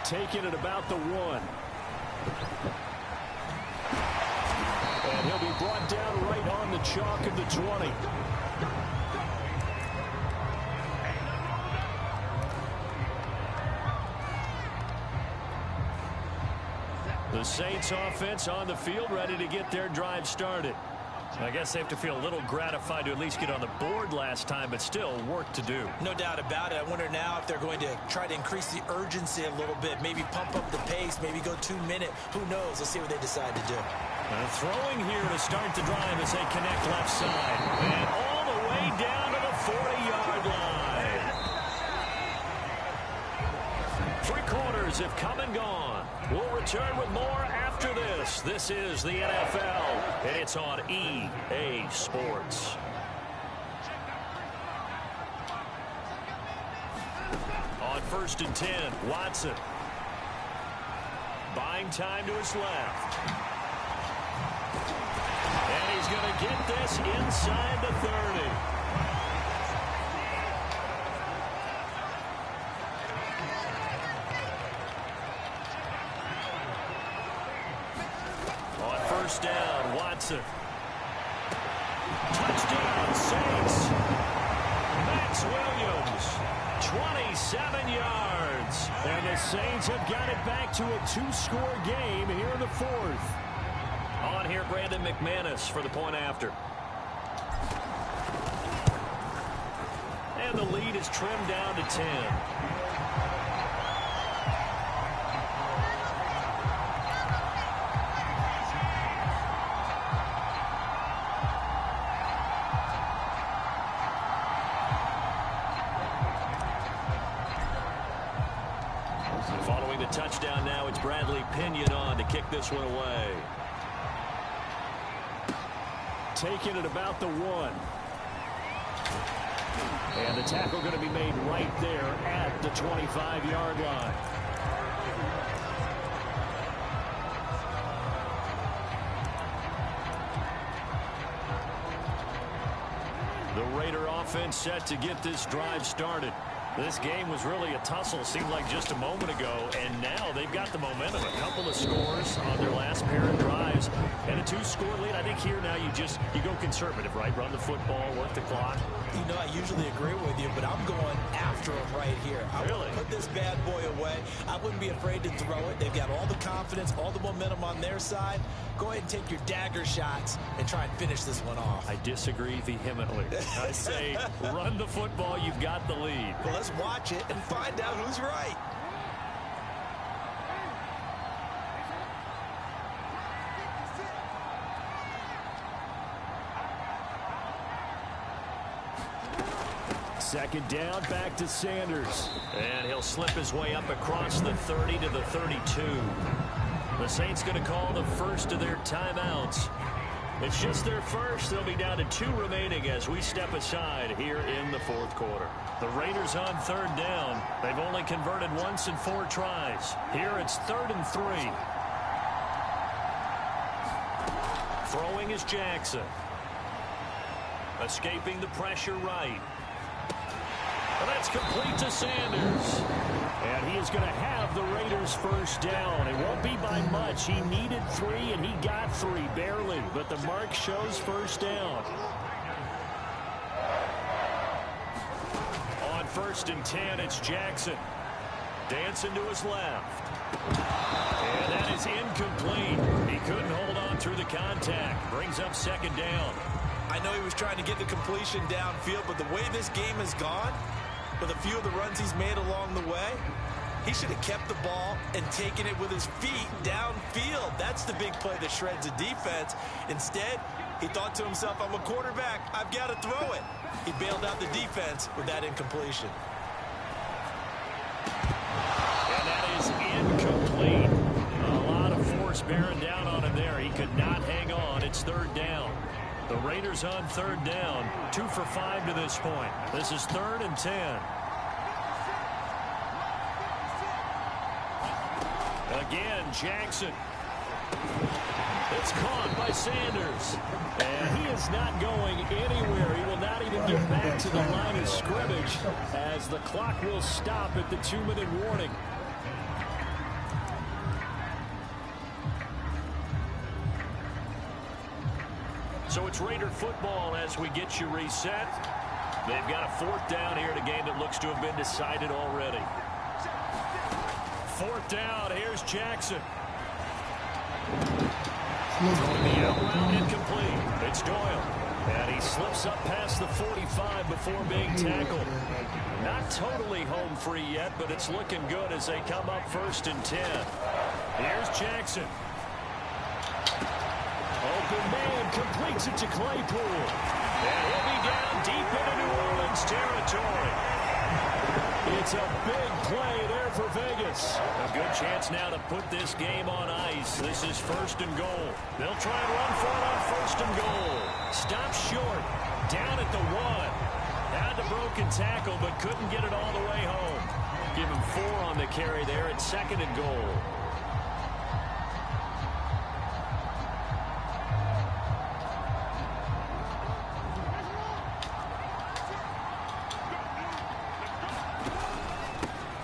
Taking it about the 1. And he'll be brought down right on the chalk of the 20. The Saints offense on the field, ready to get their drive started. I guess they have to feel a little gratified to at least get on the board last time, but still work to do. No doubt about it. I wonder now if they're going to try to increase the urgency a little bit, maybe pump up the pace, maybe go 2-minute. Who knows? Let's see what they decide to do. Throwing here to start the drive as they connect left side. And all the way down to the 40-yard line. 3 quarters have come and gone. We'll return with more after this. This is the NFL, and it's on EA Sports. On 1st and 10, Watson. Buying time to his left. And he's going to get this inside the 30. First down, Watson. Touchdown, Saints. Max Williams, 27 yards. And the Saints have got it back to a 2-score game here in the 4th. On here, Brandon McManus for the point after. And the lead is trimmed down to 10. Following the touchdown now, it's Bradley Pinion on to kick this one away. Taking it about the 1. And the tackle going to be made right there at the 25-yard line. The Raider offense set to get this drive started. This game was really a tussle, seemed like just a moment ago, and now they've got the momentum. A couple of scores on their last pair of drives, and a 2-score lead. I think here now you go conservative, right? Run the football, work the clock. You know, I usually agree with you, but I'm going after him right here. I Really? would put this bad boy away. I wouldn't be afraid to throw it. They've got all the confidence, all the momentum on their side. Go ahead and take your dagger shots and try and finish this one off. I disagree vehemently. I say run the football. You've got the lead. Well, let's watch it and find out who's right. Second down, back to Sanders. And he'll slip his way up across the 30 to the 32. The Saints going to call the first of their timeouts. It's just their first. They'll be down to 2 remaining as we step aside here in the fourth quarter. The Raiders on third down. They've only converted once in 4 tries. Here it's 3rd and 3. Throwing is Jackson. Escaping the pressure right. And that's complete to Sanders. And he is going to have the Raiders first down. It won't be by much. He needed 3, and he got 3, barely. But the mark shows first down. On 1st and 10, it's Jackson. Dancing to his left. And that is incomplete. He couldn't hold on through the contact. Brings up 2nd down. I know he was trying to get the completion downfield, but the way this game has gone, with a few of the runs he's made along the way, he should have kept the ball and taken it with his feet downfield. That's the big play that shreds a defense. Instead, he thought to himself, I'm a quarterback, I've got to throw it. He bailed out the defense with that incompletion. And that is incomplete. A lot of force bearing down on him there. He could not hang on. It's 3rd down. The Raiders on 3rd down, 2 for 5 to this point. This is 3rd and 10. Again, Jackson. It's caught by Sanders. And he is not going anywhere. He will not even get back to the line of scrimmage as the clock will stop at the 2-minute warning. So it's Raider football as we get you reset. They've got a 4th down here in a game that looks to have been decided already. 4th down, here's Jackson. Throwing the out route incomplete. It's Doyle. And he slips up past the 45 before being tackled. Not totally home free yet, but it's looking good as they come up 1st and 10. Here's Jackson. Open man completes it to Claypool. And he'll be down deep into New Orleans territory. It's a big play there for Vegas. A good chance now to put this game on ice. This is 1st and goal. They'll try and run for it on 1st and goal. Stop short. Down at the 1. Had the broken tackle, but couldn't get it all the way home. Give him 4 on the carry there at 2nd and goal.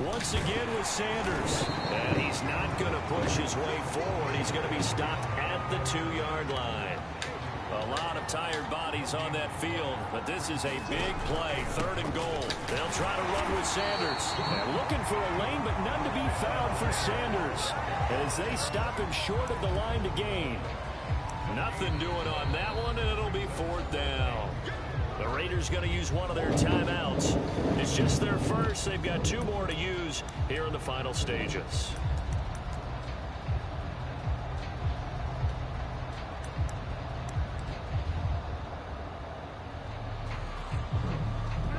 Once again with Sanders. And he's not going to push his way forward. He's going to be stopped at the 2-yard line. A lot of tired bodies on that field, but this is a big play. 3rd and goal. They'll try to run with Sanders. They're looking for a lane, but none to be found for Sanders as they stop him short of the line to gain. Nothing doing on that one, and it'll be 4th down. The Raiders going to use one of their timeouts. It's just their first. They've got 2 more to use here in the final stages.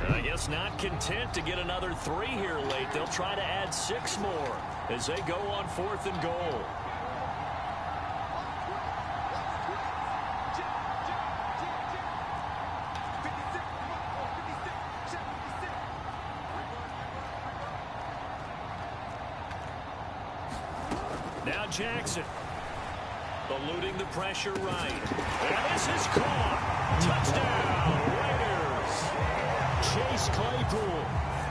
I guess not content to get another 3 here late. They'll try to add 6 more as they go on 4th and goal. Now Jackson, eluding the pressure right. And this is caught. Touchdown, Raiders. Chase Claypool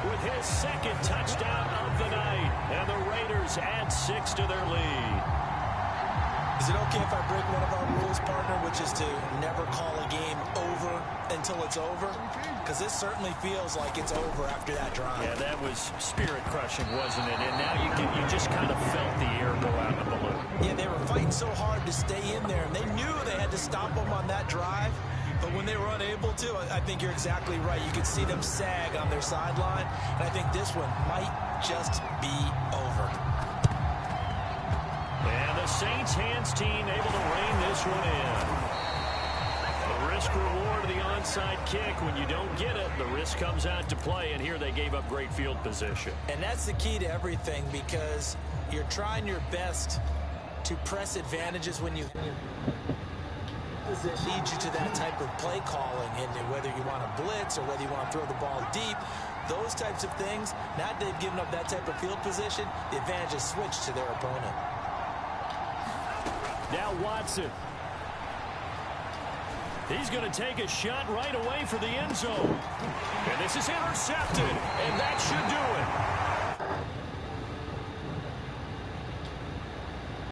with his 2nd touchdown of the night. And the Raiders add 6 to their lead. Is it okay if I break one of our rules, partner, which is to never call a game over until it's over? Because this certainly feels like it's over after that drive. Yeah, that was spirit-crushing, wasn't it? And now you just kind of felt the air go out in the balloon. Yeah, they were fighting so hard to stay in there, and they knew they had to stop them on that drive. But when they were unable to, I think you're exactly right. You could see them sag on their sideline, and I think this one might just be over. And the Saints hands team able to rein this one in. The risk reward of the onside kick. When you don't get it, the risk comes out to play, and here they gave up great field position. And that's the key to everything, because you're trying your best to press advantages when you lead you to that type of play calling, and whether you want to blitz or whether you want to throw the ball deep, those types of things. Now that they've given up that type of field position, the advantage is switched to their opponent. Now Watson. He's going to take a shot right away for the end zone. And this is intercepted, and that should do it.